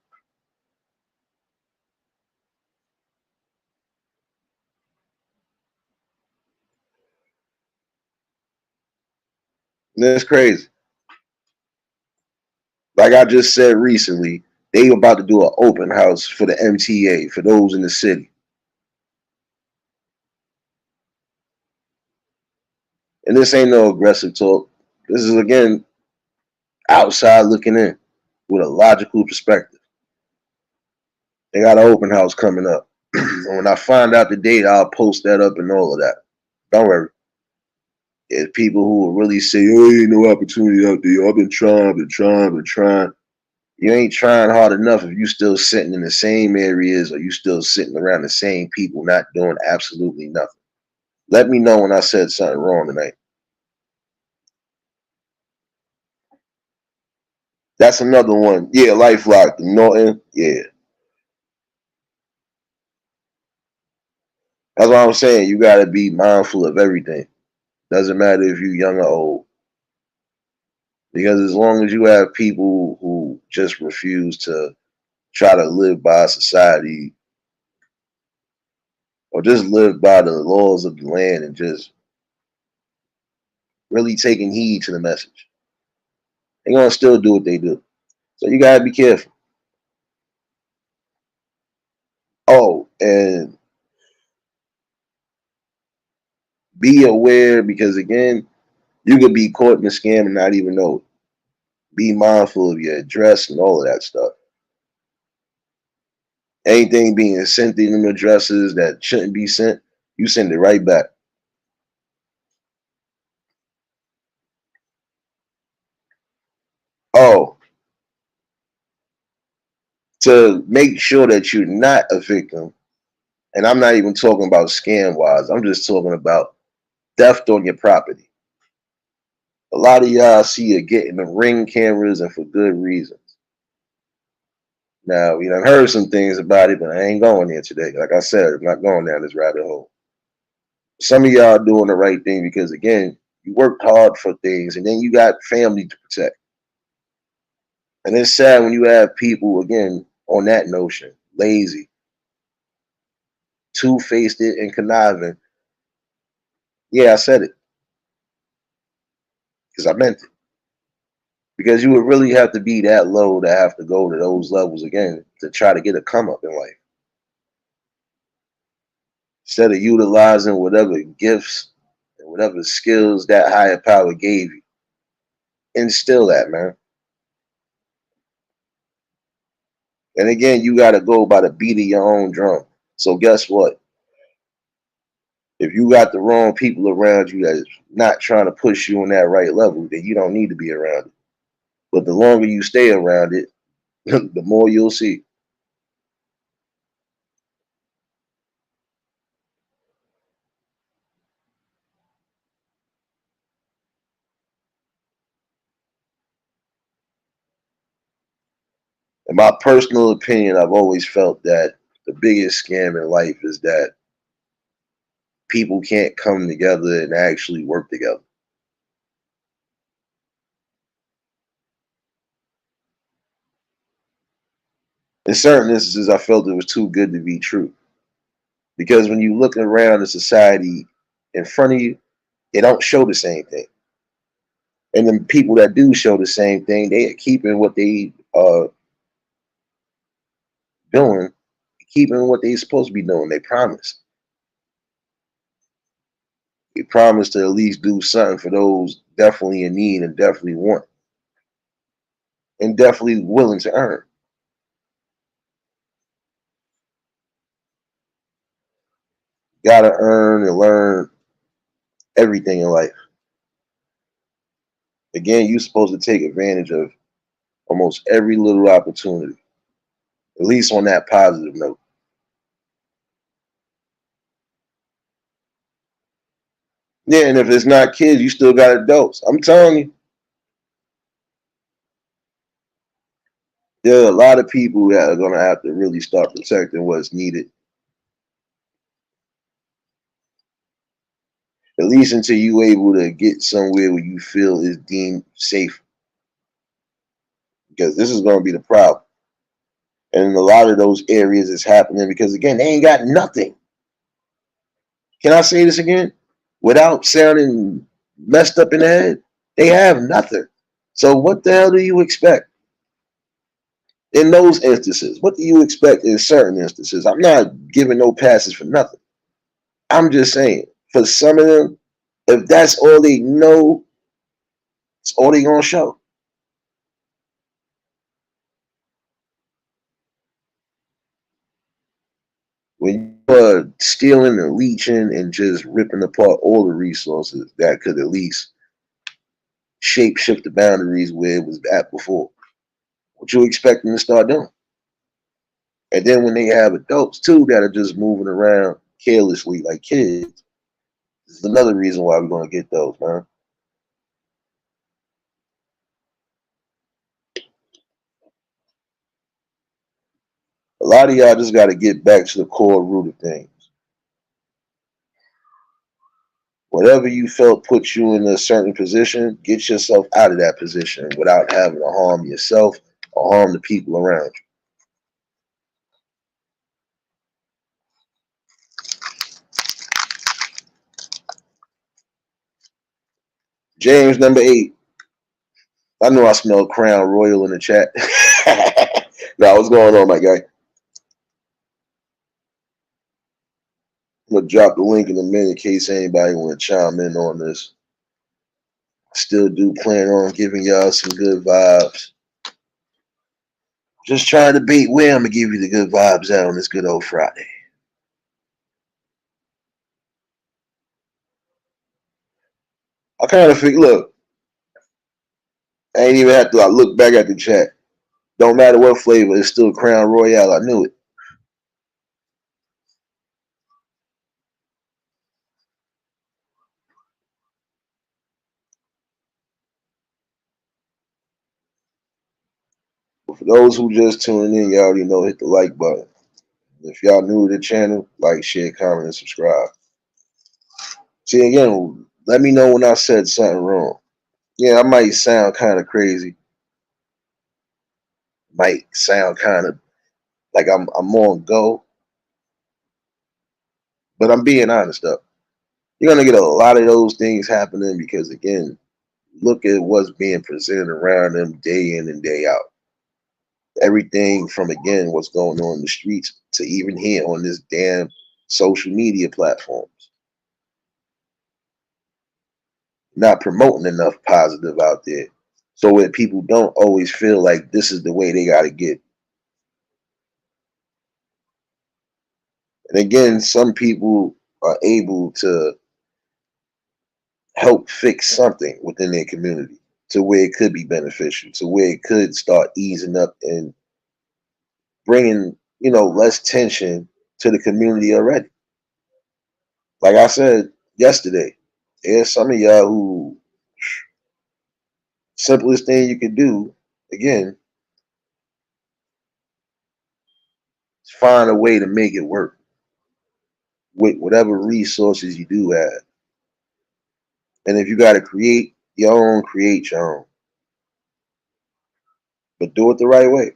And that's crazy. Like I just said recently, they about to do an open house for the MTA for those in the city. And this ain't no aggressive talk. This is again outside looking in with a logical perspective. They got an open house coming up. And when I find out the date, I'll post that up and all of that. Don't worry. There's people who will really say, oh, ain't no opportunity out there. I've been trying, been trying. You ain't trying hard enough if you still sitting in the same areas or you still sitting around the same people not doing absolutely nothing. Let me know when I said something wrong tonight. That's another one. Yeah, LifeLock, the Norton. Yeah, that's what I'm saying. You got to be mindful of everything. Doesn't matter if you're young or old, because as long as you have people who just refuse to try to live by society or just live by the laws of the land and just really taking heed to the message, they're gonna still do what they do. So you gotta be careful. Oh, and be aware because again, you could be caught in a scam and not even know it. Be mindful of your address and all of that stuff. Anything being sent in them addresses that shouldn't be sent, you send it right back. Oh, to make sure that you're not a victim, and I'm not even talking about scam wise, I'm just talking about theft on your property. A lot of y'all see it getting the ring cameras and for good reasons. Now, you know, I've heard some things about it, but I ain't going there today. Like I said, I'm not going down this rabbit hole. Some of y'all doing the right thing because again, you worked hard for things and then you got family to protect. And it's sad when you have people again on that notion, lazy, two-faced it and conniving. Yeah, I said it because I meant it. Because you would really have to be that low to have to go to those levels again to try to get a come up in life. Instead of utilizing whatever gifts and whatever skills that higher power gave you, instill that, man. And again, you got to go by the beat of your own drum. So guess what? If you got the wrong people around you that's not trying to push you on that right level, then you don't need to be around it. But the longer you stay around it, the more you'll see. In my personal opinion, I've always felt that the biggest scam in life is that people can't come together and actually work together. In certain instances, I felt it was too good to be true. Because when you look around the society in front of you, they don't show the same thing. And the people that do show the same thing, they are keeping what they are doing, keeping what they supposed to be doing. They promise. They promise to at least do something for those definitely in need and definitely want and definitely willing to earn. Gotta earn and learn everything in life. Again, you're supposed to take advantage of almost every little opportunity, at least on that positive note. Yeah, and if it's not kids, you still got adults. I'm telling you, there are a lot of people that are gonna have to really start protecting what's needed, at least until you able to get somewhere where you feel is deemed safe. Because this is gonna be the problem. And in a lot of those areas it's happening because again, they ain't got nothing. Can I say this again? Without sounding messed up in the head, they have nothing. So what the hell do you expect in those instances? What do you expect in certain instances? I'm not giving no passes for nothing. I'm just saying, for some of them, if that's all they know, it's all they gonna show. When you are stealing and leeching and just ripping apart all the resources that could at least shape shift the boundaries where it was at before, what you expect them to start doing? And then when they have adults too that are just moving around carelessly like kids, this is another reason why we're gonna get those, man. lot of y'all just got to get back to the core root of things. Whatever you felt put you in a certain position, get yourself out of that position without having to harm yourself or harm the people around you. James number 8. I know I smell Crown Royal in the chat. Now, what's going on, my guy? I'm gonna drop the link in a minute in case anybody want to chime in on this. I still do plan on giving y'all some good vibes. Just trying to debate where I'm gonna give you the good vibes at on this good old Friday. I kind of think, look, I ain't even have to look back at the chat. Don't matter what flavor, it's still Crown Royale. I knew it. But for those who just tuning in, y'all already know, hit the like button. If y'all new to the channel, like, share, comment, and subscribe. See, again, let me know when I said something wrong. Yeah, I might sound kind of crazy. Might sound kind of like I'm on go. But I'm being honest though. You're gonna get a lot of those things happening because again, look at what's being presented around them day in and day out. Everything from again what's going on in the streets to even here on this damn social media platforms. Not promoting enough positive out there. So that people don't always feel like this is the way they gotta get. And again, some people are able to help fix something within their community to where it could be beneficial, to where it could start easing up and bringing, less tension to the community already. Like I said yesterday, there's some of y'all who simplest thing you can do, again, is find a way to make it work with whatever resources you do have. And if you got to create create your own. But do it the right way.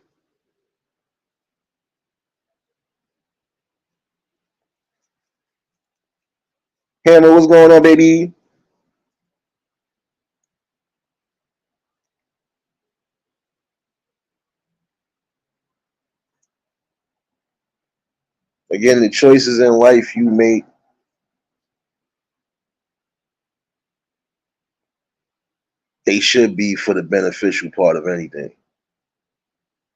Hammer, what's going on, baby? Again, the choices in life you make, they should be for the beneficial part of anything.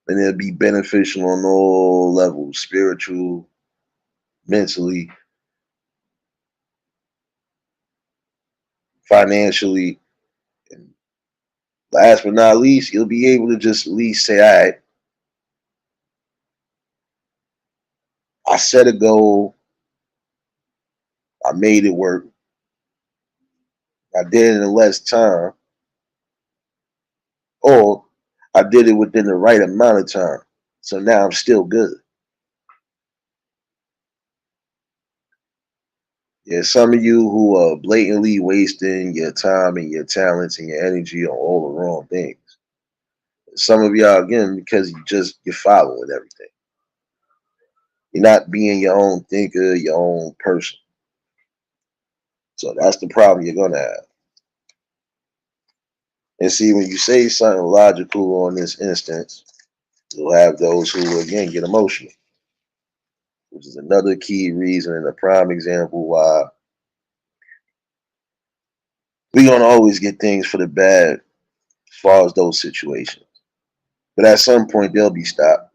And it'll be beneficial on all levels, spiritual, mentally, financially. And last but not least, you'll be able to just at least say, all right, I set a goal, I made it work, I did it in less time, or I did it within the right amount of time. So now I'm still good. Yeah, some of you who are blatantly wasting your time and your talents and your energy on all the wrong things. Some of y'all, again, because you're following everything. You're not being your own thinker, your own person. So that's the problem you're gonna have. And see, when you say something logical on this instance, you'll have those who again get emotional, which is another key reason and a prime example why we're gonna always get things for the bad as far as those situations. But at some point they'll be stopped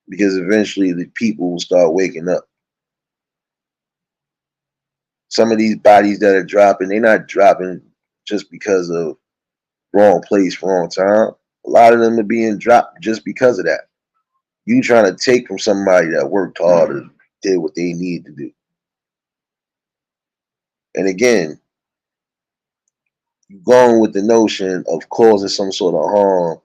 because eventually the people will start waking up. Some of these bodies that are dropping, they're not dropping just because of wrong place, wrong time. A lot of them are being dropped just because of that. You trying to take from somebody that worked hard and did what they need to do. And again, you going with the notion of causing some sort of harm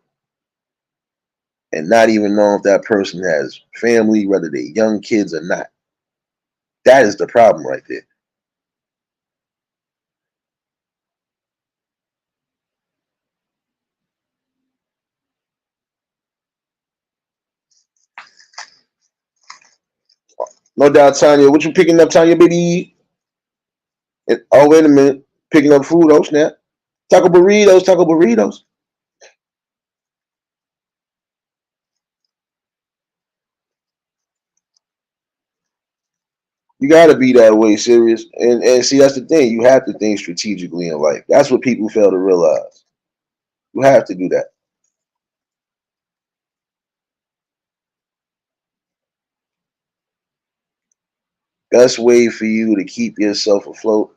and not even know if that person has family, whether they're young kids or not. That is the problem right there. No doubt, Tanya. What you picking up, Tanya, baby? Oh, wait a minute. Picking up food. Oh, snap. Taco burritos, taco burritos. You got to be that way, serious. And see, that's the thing. You have to think strategically in life. That's what people fail to realize. You have to do that. Best way for you to keep yourself afloat,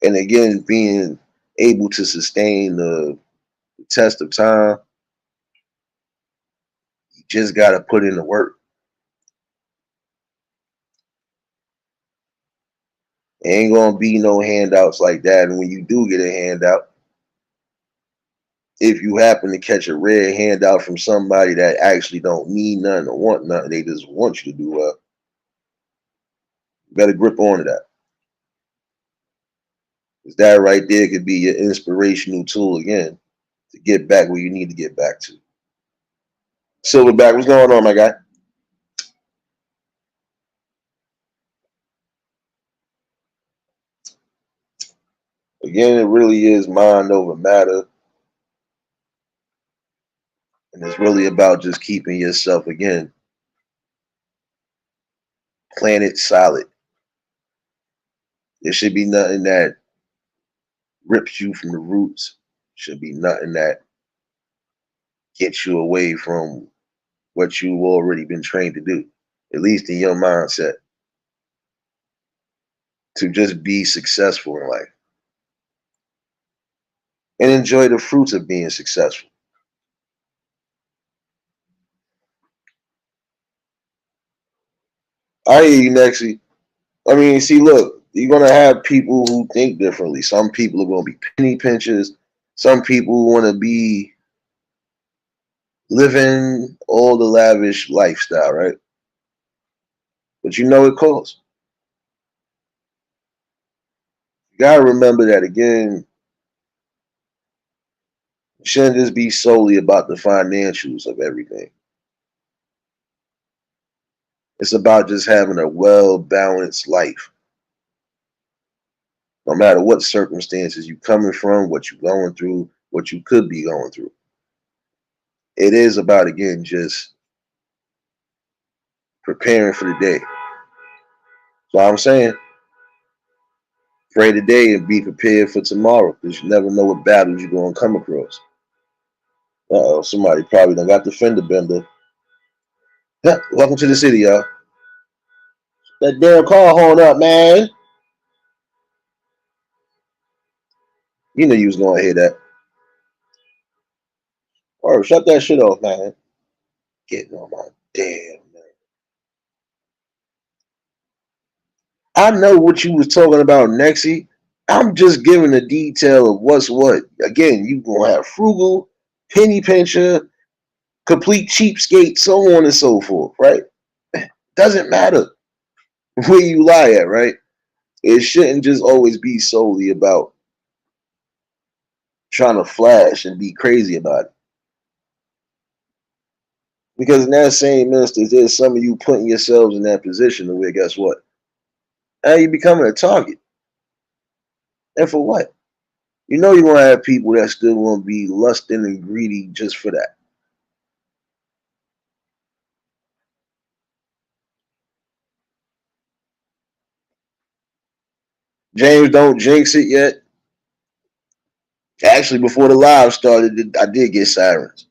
and again, being able to sustain the test of time, you just got to put in the work. Ain't gonna be no handouts like that. And when you do get a handout, if you happen to catch a red handout from somebody that actually don't need nothing or want nothing, they just want you to do well, you better grip onto that. Because that right there could be your inspirational tool again to get back where you need to get back to. Silverback, what's going on, my guy? Again, it really is mind over matter. And it's really about just keeping yourself, again, planet solid. There should be nothing that rips you from the roots. Should be nothing that gets you away from what you've already been trained to do, at least in your mindset, to just be successful in life and enjoy the fruits of being successful. I hear you, Nexie. I mean, see, look, you're gonna have people who think differently. Some people are gonna be penny pinchers. Some people want to be living all the lavish lifestyle, right? But you know it costs. You gotta remember that again. It shouldn't just be solely about the financials of everything. It's about just having a well balanced life, no matter what circumstances you coming from, what you going through, what you could be going through. It is about again just preparing for the day. So I'm saying, pray today and be prepared for tomorrow, because you never know what battles you're gonna come across. Uh oh, somebody probably done got the fender bender. Yeah, welcome to the city, y'all. That damn car horn up, man. You know you was gonna hear that. Or shut that shit off, man. Getting on my damn. I know what you was talking about, Nexie. I'm just giving the detail of what's what. Again, you gonna have frugal, penny pincher, complete cheapskate, so on and so forth, right? Doesn't matter where you lie at, right? It shouldn't just always be solely about trying to flash and be crazy about it. Because in that same instance, there's some of you putting yourselves in that position where guess what? Now you're becoming a target. And for what? You know you're gonna have people that still gonna be lusting and greedy just for that. James, don't jinx it yet. Actually, before the live started, I did get sirens.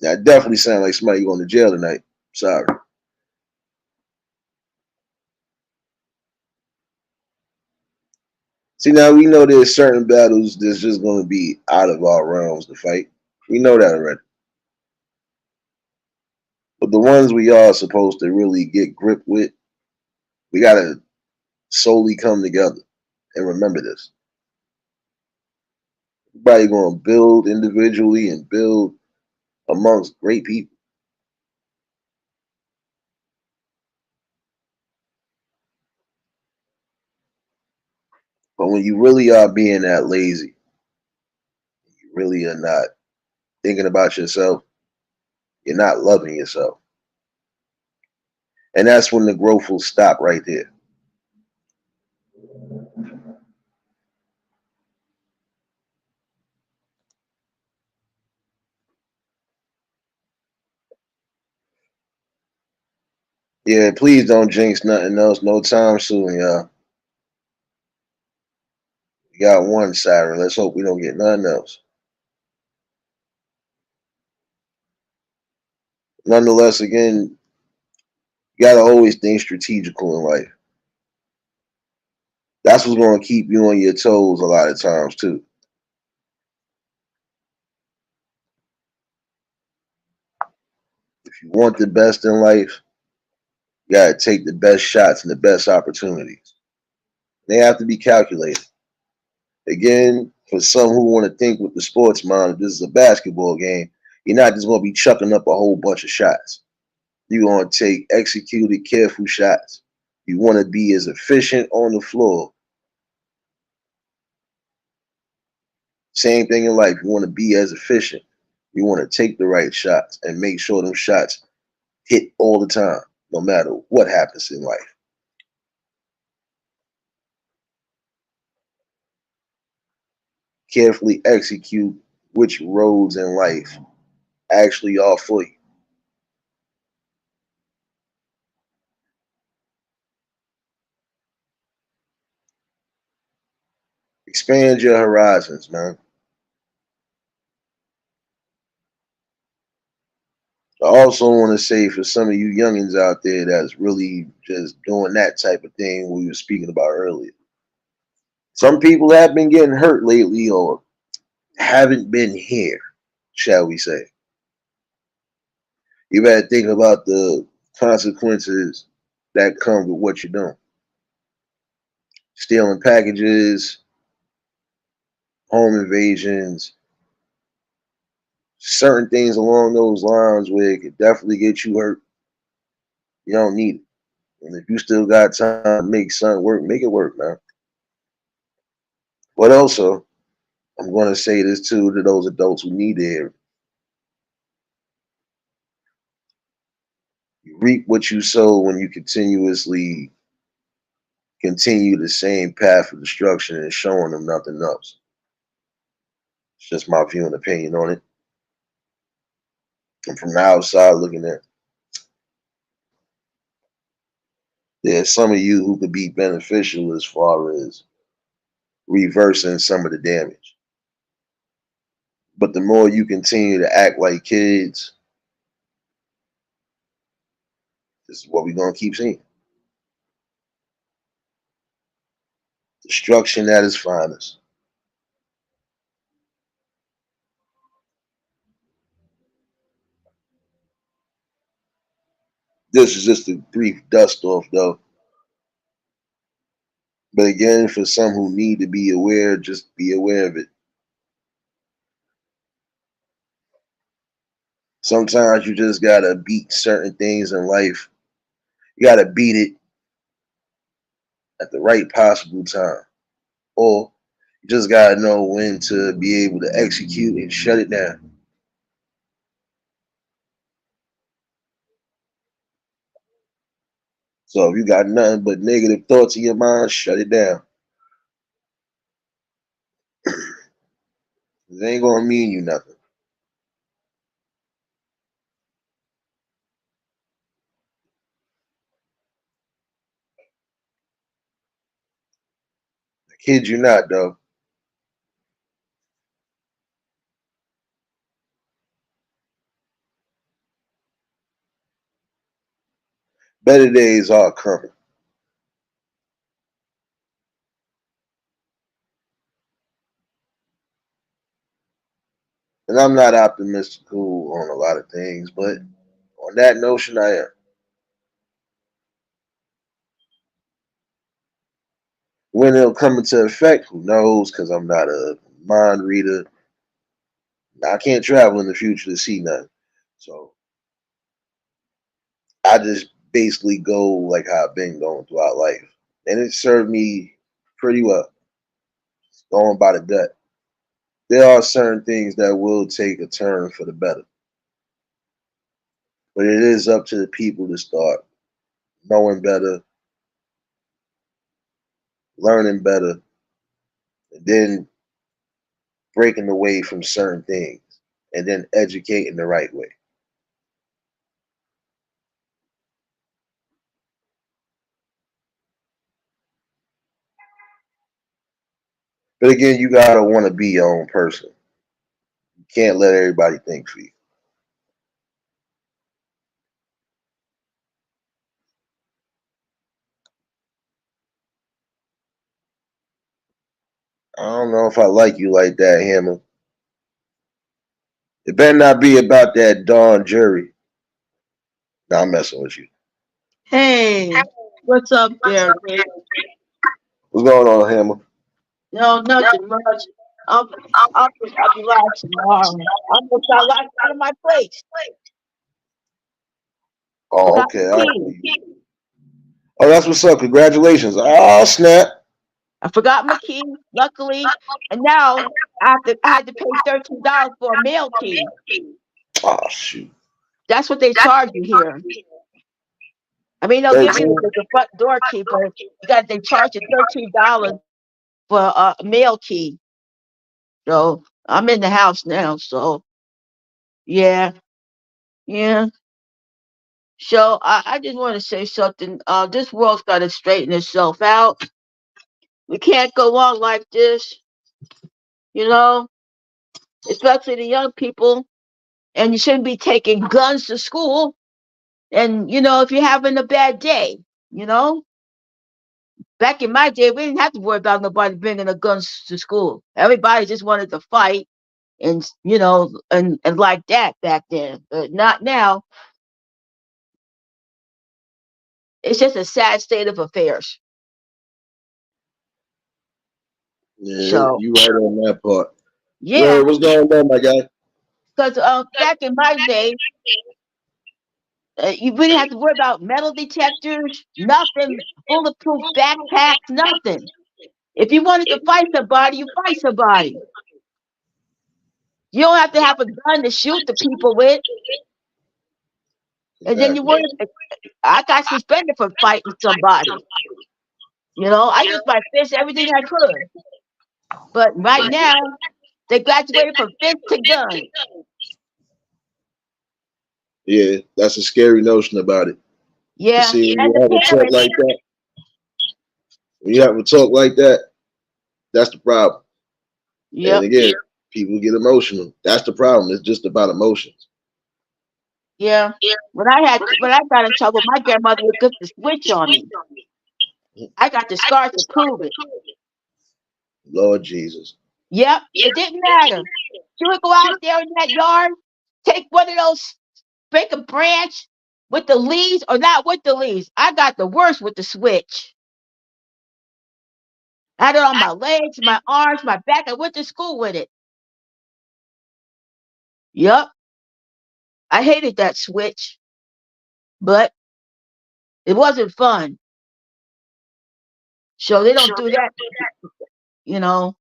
That definitely sounded like somebody going to jail tonight. Sorry. See, now we know there's certain battles that's just going to be out of our realms to fight. We know that already. But the ones we are supposed to really get grip with, we got to solely come together and remember this. Everybody going to build individually and build amongst great people. But when you really are being that lazy, you really are not thinking about yourself, you're not loving yourself. And that's when the growth will stop right there. Yeah, please don't jinx nothing else no time soon, y'all. We got one Saturn. Let's hope we don't get nothing else. Nonetheless, again, you gotta always think strategical in life. That's what's gonna keep you on your toes a lot of times too. If you want the best in life, you gotta take the best shots and the best opportunities. They have to be calculated. Again, for some who want to think with the sports mind, if this is a basketball game, you're not just gonna be chucking up a whole bunch of shots. You're gonna take executed, careful shots. You want to be as efficient on the floor. Same thing in life. You want to be as efficient. You want to take the right shots and make sure them shots hit all the time, no matter what happens in life. Carefully execute which roads in life actually are for you. Expand your horizons, man. I also want to say for some of you youngins out there that's really just doing that type of thing we were speaking about earlier. Some people have been getting hurt lately or haven't been here, shall we say. You better think about the consequences that come with what you're doing. Stealing packages, home invasions, certain things along those lines where it could definitely get you hurt. You don't need it. And if you still got time to make something work, make it work, man. But also, I'm going to say this too to those adults who need to hear it. You reap what you sow when you continuously continue the same path of destruction and showing them nothing else. It's just my view and opinion on it. And from the outside looking in, there's some of you who could be beneficial as far as reversing some of the damage. But the more you continue to act like kids, this is what we're gonna keep seeing. Destruction at its finest. This is just a brief dust off though. But again, for some who need to be aware, just be aware of it. Sometimes you just gotta beat certain things in life. You gotta beat it at the right possible time. Or you just gotta know when to be able to execute and shut it down. So if you got nothing but negative thoughts in your mind, shut it down. It ain't gonna mean you nothing. I kid you not, though. Better days are coming. And I'm not optimistical on a lot of things, but on that notion, I am. When it'll come into effect, who knows? Because I'm not a mind reader. I can't travel in the future to see nothing. So I just basically go like how I've been going throughout life. And it served me pretty well. Going by the gut. There are certain things that will take a turn for the better. But it is up to the people to start knowing better, learning better, and then breaking away from certain things and then educating the right way. But again, you gotta want to be your own person. You can't let everybody think for you. I don't know if I like you like that, Hammer. It better not be about that Don Jury. Nah, I'm messing with you. Hey, what's up there, Rick? What's going on, Hammer? No, nothing much. I'll, I'll be live tomorrow. I'm gonna try live out of my place. Oh, Forgot okay. the I key. see. Oh, that's what's up. Congratulations. Oh, snap. I forgot my key, luckily, and now I had to pay $13 for a mail key. Oh, shoot. That's what they charge you here. I mean, they'll give you 13. the front door key, but they charge you $13 for a mail key. So I'm in the house now. So yeah, yeah. So I just want to say something. This world's got to straighten itself out. We can't go on like this, you know, especially the young people. And you shouldn't be taking guns to school. And, if you're having a bad day, you know, back in my day, we didn't have to worry about nobody bringing the guns to school. Everybody just wanted to fight and like that back then. But not now. It's just a sad state of affairs. Yeah, So, you right on that part. yeah, Ray, what's going on, my guy? because back in my day, you wouldn't have to worry about metal detectors, nothing, bulletproof backpacks, nothing. If you wanted to fight somebody, you fight somebody. You don't have to have a gun to shoot the people with. And then Exactly. I got suspended for fighting somebody. I used my fist, everything I could. But right now, they graduated from fist to gun. Yeah, that's a scary notion about it. You Yeah. see, when And you the have a talk parents, like that, when you have a talk like that, that's the problem. And yep, again, people get emotional. That's the problem. It's just about emotions. yeah. When I got in trouble, my grandmother would put the switch on me. I got the scars to prove it. Lord Jesus. Yep, it didn't matter. She would go out there in that yard, take one of those, break a branch with the leaves or not with the leaves. I got the worst with the switch. I had it on my legs, my arms, my back. I went to school with it. Yep, I hated that switch, but it wasn't fun. So they don't do that, you know.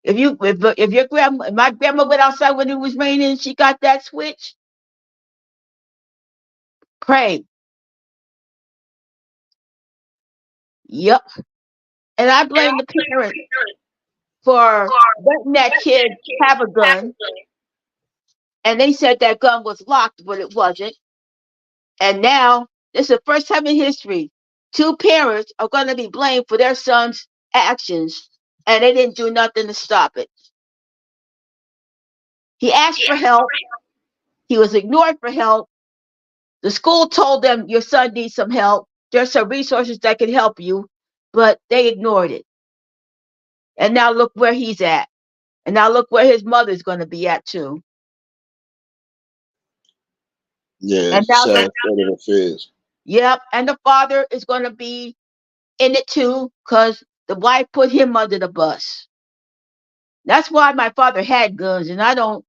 If your grandma, my grandma went outside when it was raining, she got that switch. Pray. Yep, and I blame the parents for letting that kid have a gun. And they said that gun was locked, but it wasn't. And now this is the first time in history two parents are going to be blamed for their son's actions, and they didn't do nothing to stop it. He asked for help. He was ignored for help. The school told them your son needs some help. There's some resources that can help you, but they ignored it. And now look where he's at. And now look where his mother's going to be at too. Yeah, And it's a now sad state of affairs. yep, and the father is going to be in it too because the wife put him under the bus. That's why my father had guns, and I don't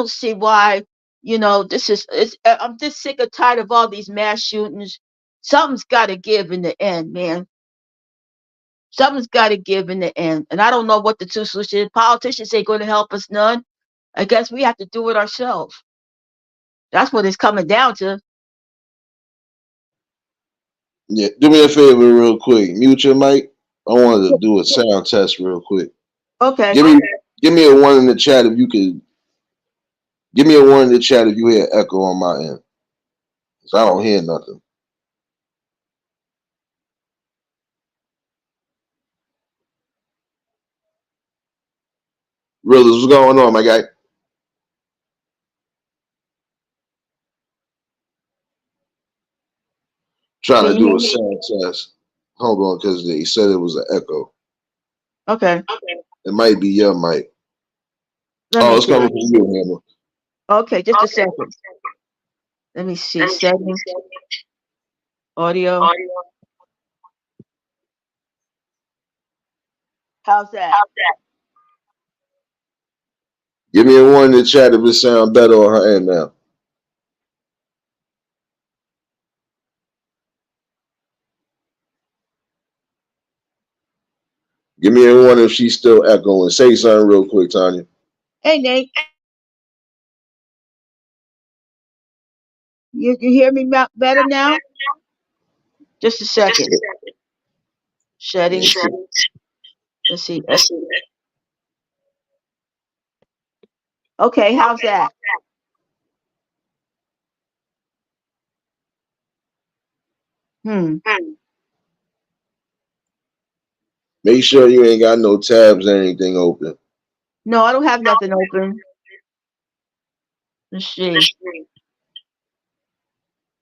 see why. This is I'm just sick and tired of all these mass shootings. Something's got to give in the end, man. Something's got to give in the end, and I don't know what the two solutions. Politicians ain't going to help us none. I guess we have to do it ourselves. That's what it's coming down to. Yeah, do me a favor real quick. Mute your mic. I wanted to do a sound test real quick. Okay. Give me a one in the chat if you could. Give me a one in the chat if you hear echo on my end. 'Cause I don't hear nothing. Realist, what's going on, my guy? Trying Can to you do hear a me? sound test. Hold on, because they said it was an echo. Okay. It might be your mic. Let Oh, me it's see. coming from you, Hammer. Okay, just a second. Let me see. Settings, audio. How's that? Give me a one in the chat if it sounds better on her end now. Give me a one if she's still echoing. Say something real quick, Tanya. Hey, Nate. You hear me better now? Just a second. Settings. Let's see. Okay, how's that? Make sure you ain't got no tabs or anything open. No, I don't have nothing open. Let's see.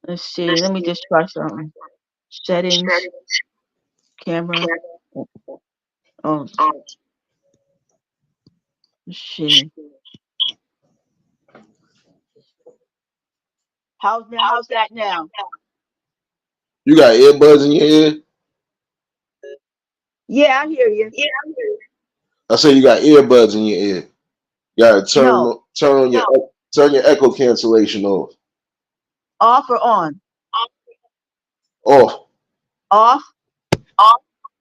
Let's see. Let me just try something. Settings, camera. Oh, let's see. How's that now? You got earbuds in your ear? Yeah, I hear you. I say you got earbuds in your ear. You gotta No, turn your echo cancellation off. off or on? Off. Off.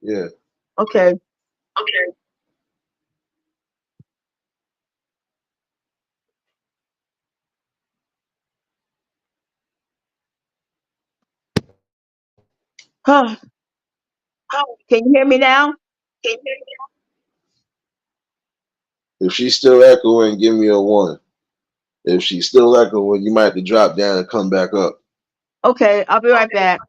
Yeah. Okay. Huh. Can you hear me now? If she's still echoing, give me a one. If she's still echoing, you might have to drop down and come back up. Okay, I'll be right back.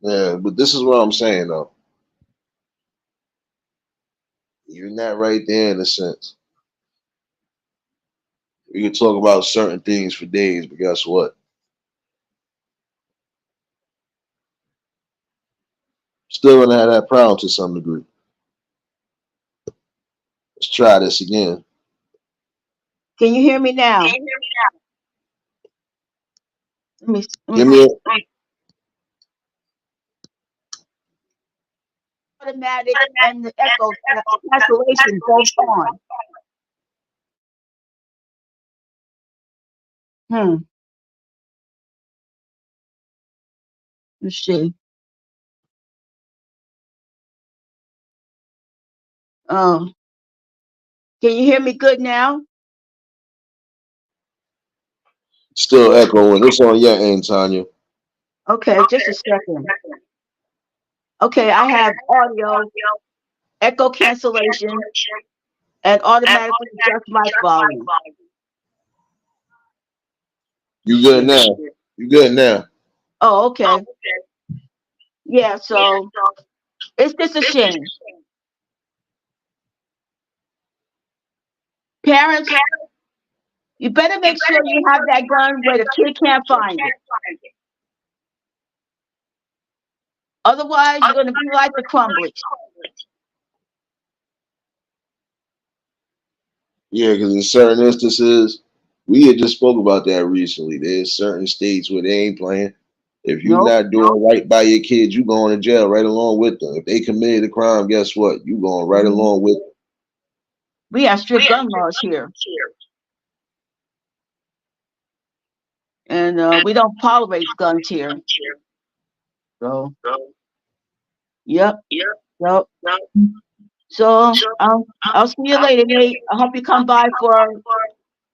Yeah, but this is what I'm saying though. You're not right there in a sense. We can talk about certain things for days, but guess what? Still gonna have that problem to some degree. Let's try this again. Can you hear me now? Let me Give me automatic and the echo cancellation both on. Let's see. Um, can you hear me good now? still echoing. It's on your end, Tanya. Okay, just a second. Okay, I have audio, echo cancellation, and automatically adjust mic volume. You good now? You good now? Oh, okay. Yeah, so it's just a shame. Parents, you better make sure you have that gun where the kid can't find it. Otherwise, you're going to be like the Crumblies. Yeah, because in certain instances, we had just spoke about that recently. There's certain states where they ain't playing. If you're Nope. not doing right by your kids, you going to jail right along with them. If they committed a crime, guess what? You going right Mhm. along with them. We have strict gun laws here, and we don't tolerate guns here. So, yep, yep. So, I'll see you later, Nate. I hope you come by for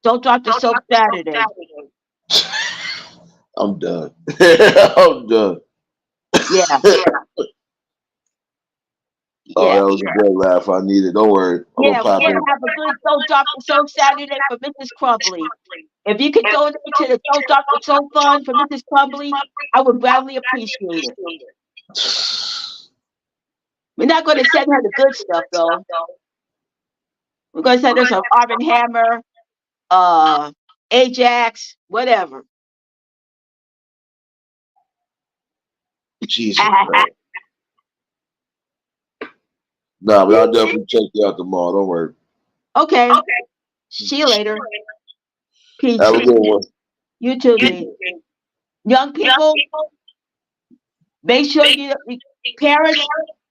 Don't Drop the Soap Saturday. I'm done. I'm done. Yeah, Oh, yeah, that was a great laugh. I needed. Don't worry. I'm gonna yeah. We're pop in. gonna have a good Don't Drop the Soap Saturday for Mrs. Crumbly. If you could donate to the Don't Drop the Soap Fund for Mrs. Crumbly, I would gladly appreciate it. We're not going to send her the good stuff though. We're going to send her some Arm & Hammer, Ajax, whatever. Jesus Christ. Nah, but I'll definitely check you out tomorrow. Don't worry. Okay. See you later. Peace. Have a good one. You too, Nate. Young people, make sure you parents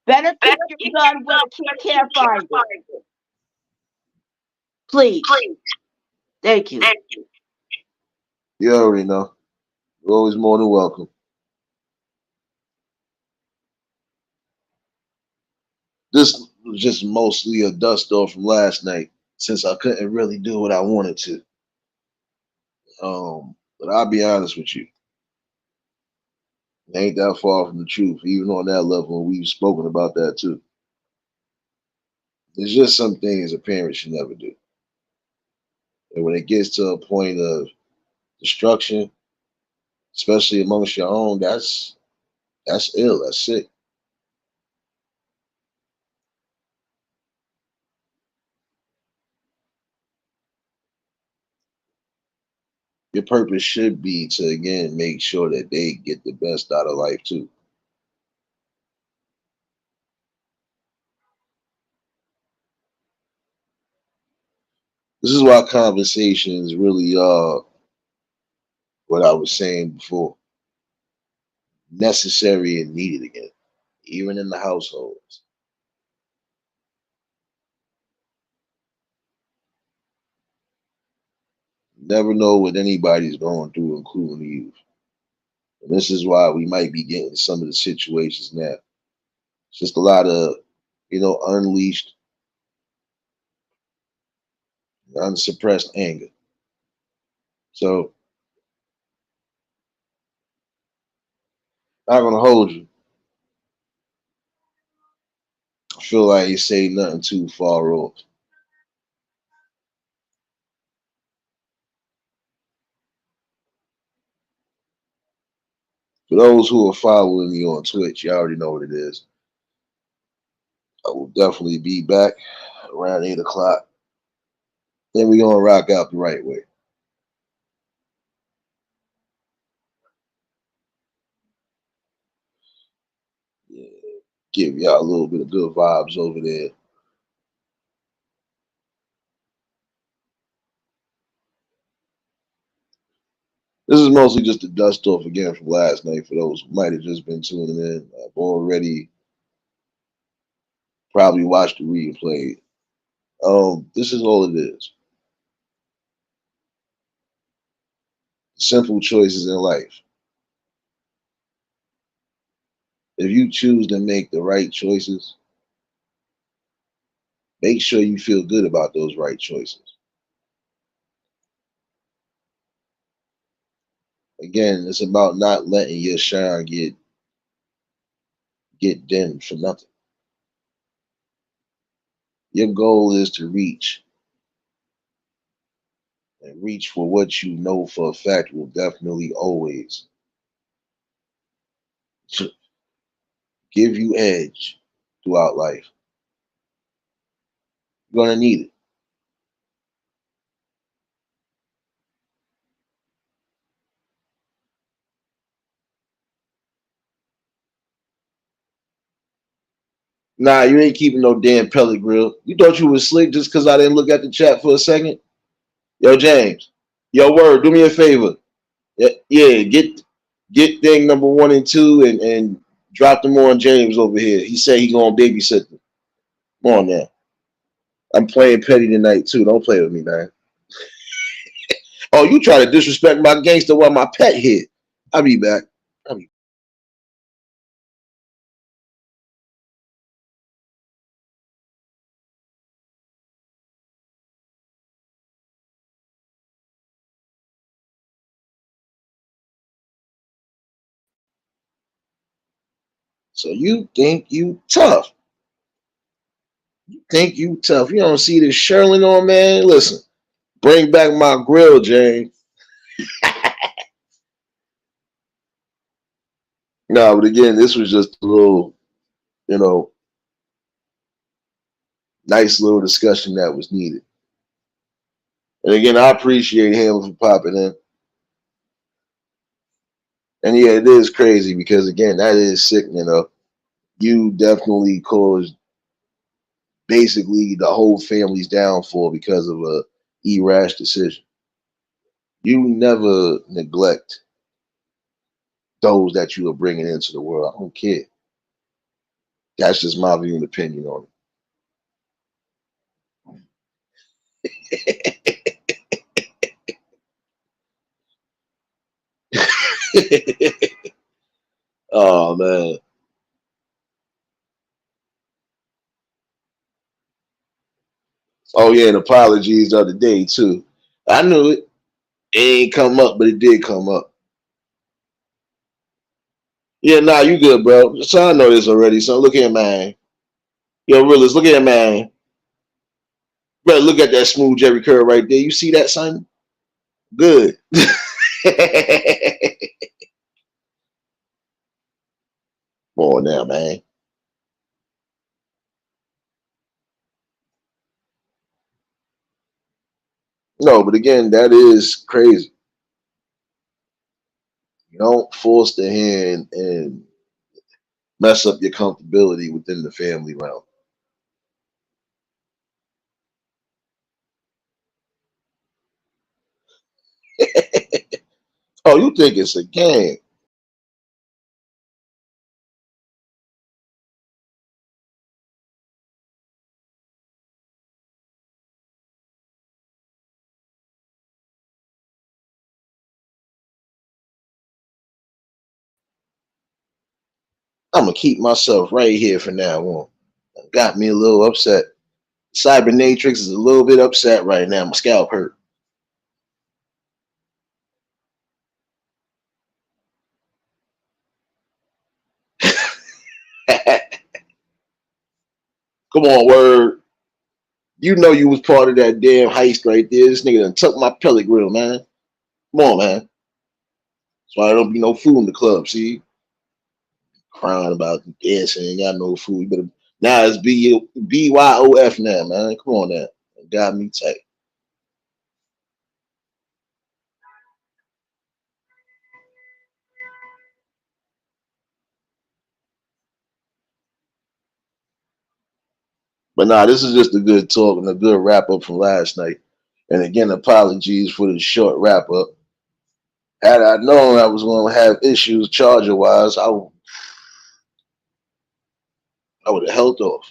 better pick your gun when a kid can't find it. Please. Thank you. You already know. You're always more than welcome. This was just mostly a dust off from last night since I couldn't really do what I wanted to. But I'll be honest with you. It ain't that far from the truth, even on that level, and we've spoken about that too. There's just some things a parent should never do. And when it gets to a point of destruction, especially amongst your own, that's ill. That's sick. Your purpose should be to again make sure that they get the best out of life too. This is why conversations really are what I was saying before. Necessary and needed again, even in the households. You never know what anybody's going through, including the youth. And this is why we might be getting some of the situations now. It's just a lot of, unleashed, unsuppressed anger. So not gonna hold you. I feel like you say nothing too far off. For those who are following me on Twitch, you already know what it is. I will definitely be back around 8 o'clock. Then we're gonna rock out the right way. Yeah, give y'all a little bit of good vibes over there. This is mostly just a dust off again from last night for those who might have just been tuning in. I've already probably watched the replay. This is all it is. Simple choices in life. If you choose to make the right choices, make sure you feel good about those right choices. Again, it's about not letting your shine get dimmed for nothing. Your goal is to reach and reach for what you know for a fact will definitely always give you edge throughout life. You're gonna need it. Nah, you ain't keeping no damn pellet grill. You thought you was slick just because I didn't look at the chat for a second? Yo, James. Yo, word, do me a favor. Yeah, get Get thing number 1 and 2 and drop them on James over here. He said he gonna babysit them. Come on now. I'm playing petty tonight too. Don't play with me, man. Oh, you try to disrespect my gangster while my pet hit. I'll be back. I'll be So you think you tough. You think you tough. You don't see this Sherlin on, man? Listen, bring back my grill, James. No, but again, this was just a little, you know, nice little discussion that was needed. And again, I appreciate him for popping in. And yeah, it is crazy because again, that is sickening. You definitely caused basically the whole family's downfall because of a rash decision. You never neglect those that you are bringing into the world. I don't care. That's just my view and opinion on it. Oh man. Oh yeah, and apologies the other day too. I knew it. It ain't come up, but it did come up. Yeah, nah, you good, bro. So I know this already. So look here, man. Yo, realist, look here, man. Bro, look at that smooth Jerry Curl right there. You see that, son? Good. Come on now, man. No, but again, that is crazy. You don't force the hand and mess up your comfortability within the family realm. Oh, you think it's a game? I'm gonna keep myself right here for now on. Got me a little upset. Cybernatrix is a little bit upset right now. My scalp hurt. Come on, word. You know you was part of that damn heist right there. This nigga done took my pellet grill, man. Come on, man. That's why there don't be no food in the club. See, crying about this and ain't got no food. You better now it's BYOF now, man. Come on now. Got me tight. But nah, this is just a good talk and a good wrap up from last night. And again, apologies for the short wrap up. Had I known I was going to have issues charger wise, I would have held off.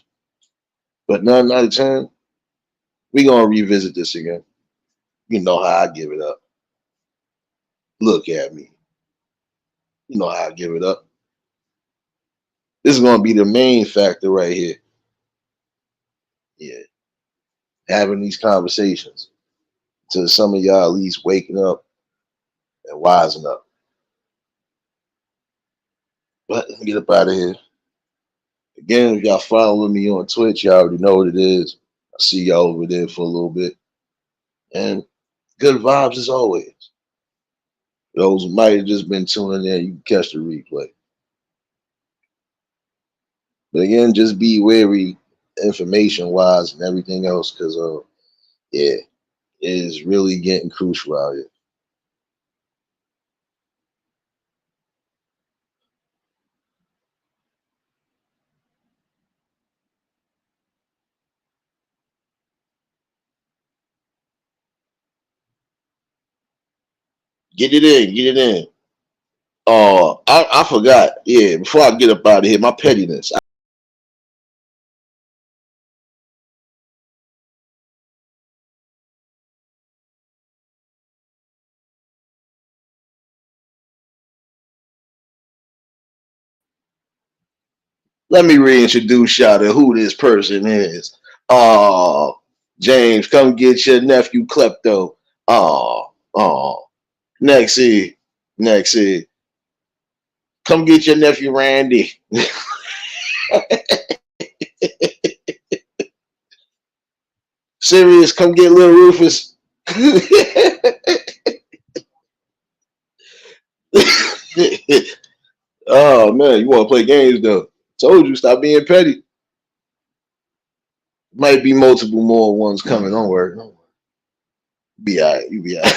But 9 out of 10, we gonna revisit this again. You know how I give it up. Look at me. You know how I give it up. This is gonna be the main factor right here. Yeah, having these conversations to some of y'all at least waking up and wising up. But let me get up out of here. Again, if y'all following me on Twitch, y'all already know what it is. I see y'all over there for a little bit. And good vibes as always. Those who might have just been tuning in, you can catch the replay. But again, just be wary information wise and everything else because yeah, it is really getting crucial out here. Get it in, get it in. Oh, I forgot. Yeah, before I get up out of here, my pettiness. Let me reintroduce y'all to who this person is. Oh, James, come get your nephew Klepto. Oh, Nexie, Nexie, come get your nephew Randy. Serious, come get little Rufus. Oh man, you want to play games though? Told you, stop being petty. Might be multiple more ones coming. Don't worry. Don't worry. Be alright. You be alright.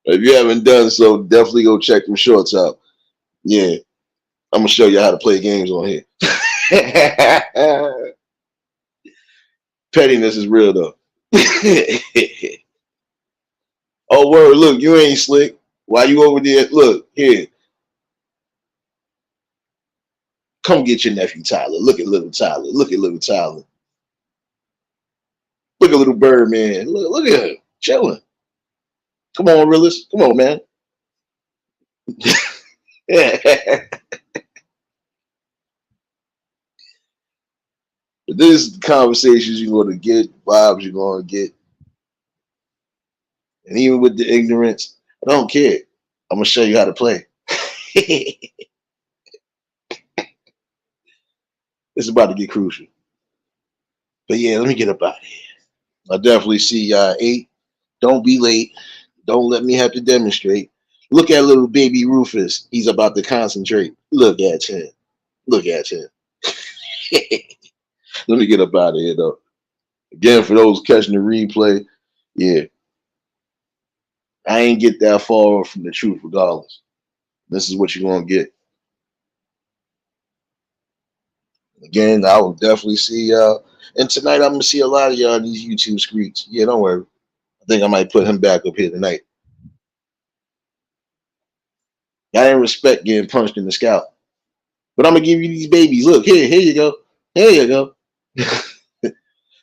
If you haven't done so, definitely go check them shorts out. Yeah, I'm gonna show you how to play games on here. Pettiness is real though. Oh word, look, you ain't slick. Why you over there? Look, here. Come get your nephew Tyler. Look at little Tyler. Look at little Tyler. Look at little Birdman. Look at him. Chilling. Come on, Willis. Come on, man. But this is the conversations you're going to get, vibes you're going to get. And even with the ignorance, I don't care. I'm going to show you how to play. It's about to get crucial. But yeah, let me get up out of here. I'll definitely see y'all 8. Don't be late. Don't let me have to demonstrate. Look at little baby Rufus. He's about to concentrate. Look at him. Look at him. Let me get up out of here, though. Again, for those catching the replay, yeah, I ain't get that far from the truth regardless. This is what you're going to get. Again, I will definitely see y'all. And tonight, I'm going to see a lot of y'all in these YouTube screens. Yeah, don't worry. I think I might put him back up here tonight. I didn't respect getting punched in the scalp. But I'm going to give you these babies. Look, here you go. Here you go.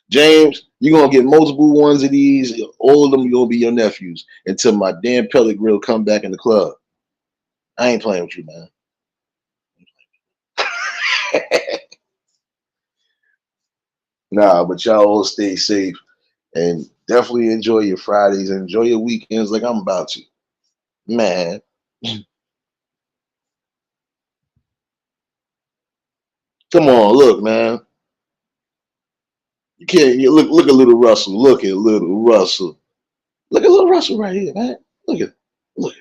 James, you're going to get multiple ones of these. All of them are going to be your nephews until my damn pellet grill come back in the club. I ain't playing with you, man. Nah, but y'all all stay safe and definitely enjoy your Fridays and enjoy your weekends like I'm about to. Man, come on, look, man. You can't look at little Russell. Look at little Russell. Look at little Russell right here, man. Look at look.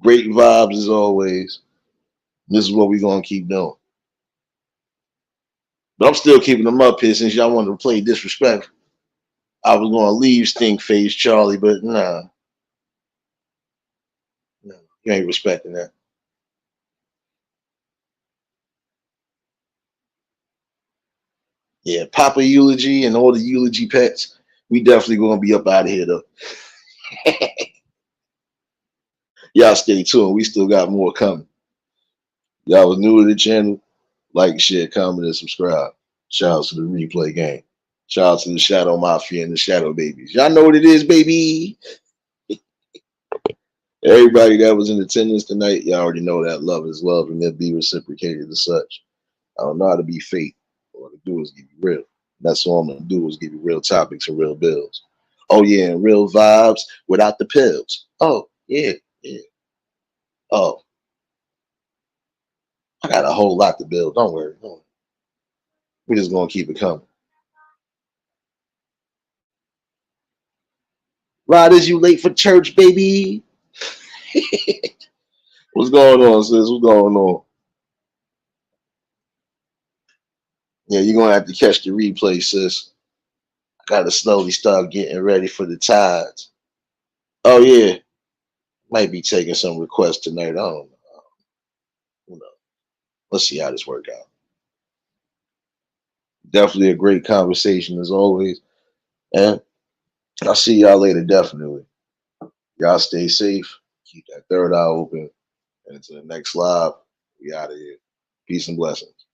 Great vibes as always. This is what we're gonna keep doing. But I'm still keeping them up here since y'all wanted to play disrespect. I was gonna leave Stink Face Charlie, but nah, no, you ain't respecting that. Yeah, Papa Eulogy and all the eulogy pets. We definitely gonna be up out of here though. Y'all stay tuned. We still got more coming. Y'all was new to the channel. Like, share, comment, and subscribe. Shout out to the replay game. Shout out to the Shadow Mafia and the Shadow Babies. Y'all know what it is, baby. Everybody that was in attendance tonight, y'all already know that love is love and that be reciprocated as such. I don't know how to be fake. All I do is give you real. That's all I'm gonna do is give you real topics and real bills. Oh yeah, and real vibes without the pills. Oh yeah, yeah. Oh, I got a whole lot to build. Don't worry. Don't worry. We're just gonna keep it coming. Riders, you late for church, baby? What's going on, sis? What's going on? Yeah, you're gonna have to catch the replay, sis. I gotta slowly start getting ready for the tides. Oh yeah, might be taking some requests tonight. I don't know. Who knows? Let's see how this work out. Definitely a great conversation as always. And I'll see y'all later, definitely. Y'all stay safe. Keep that third eye open. And until the next live, we out of here. Peace and blessings.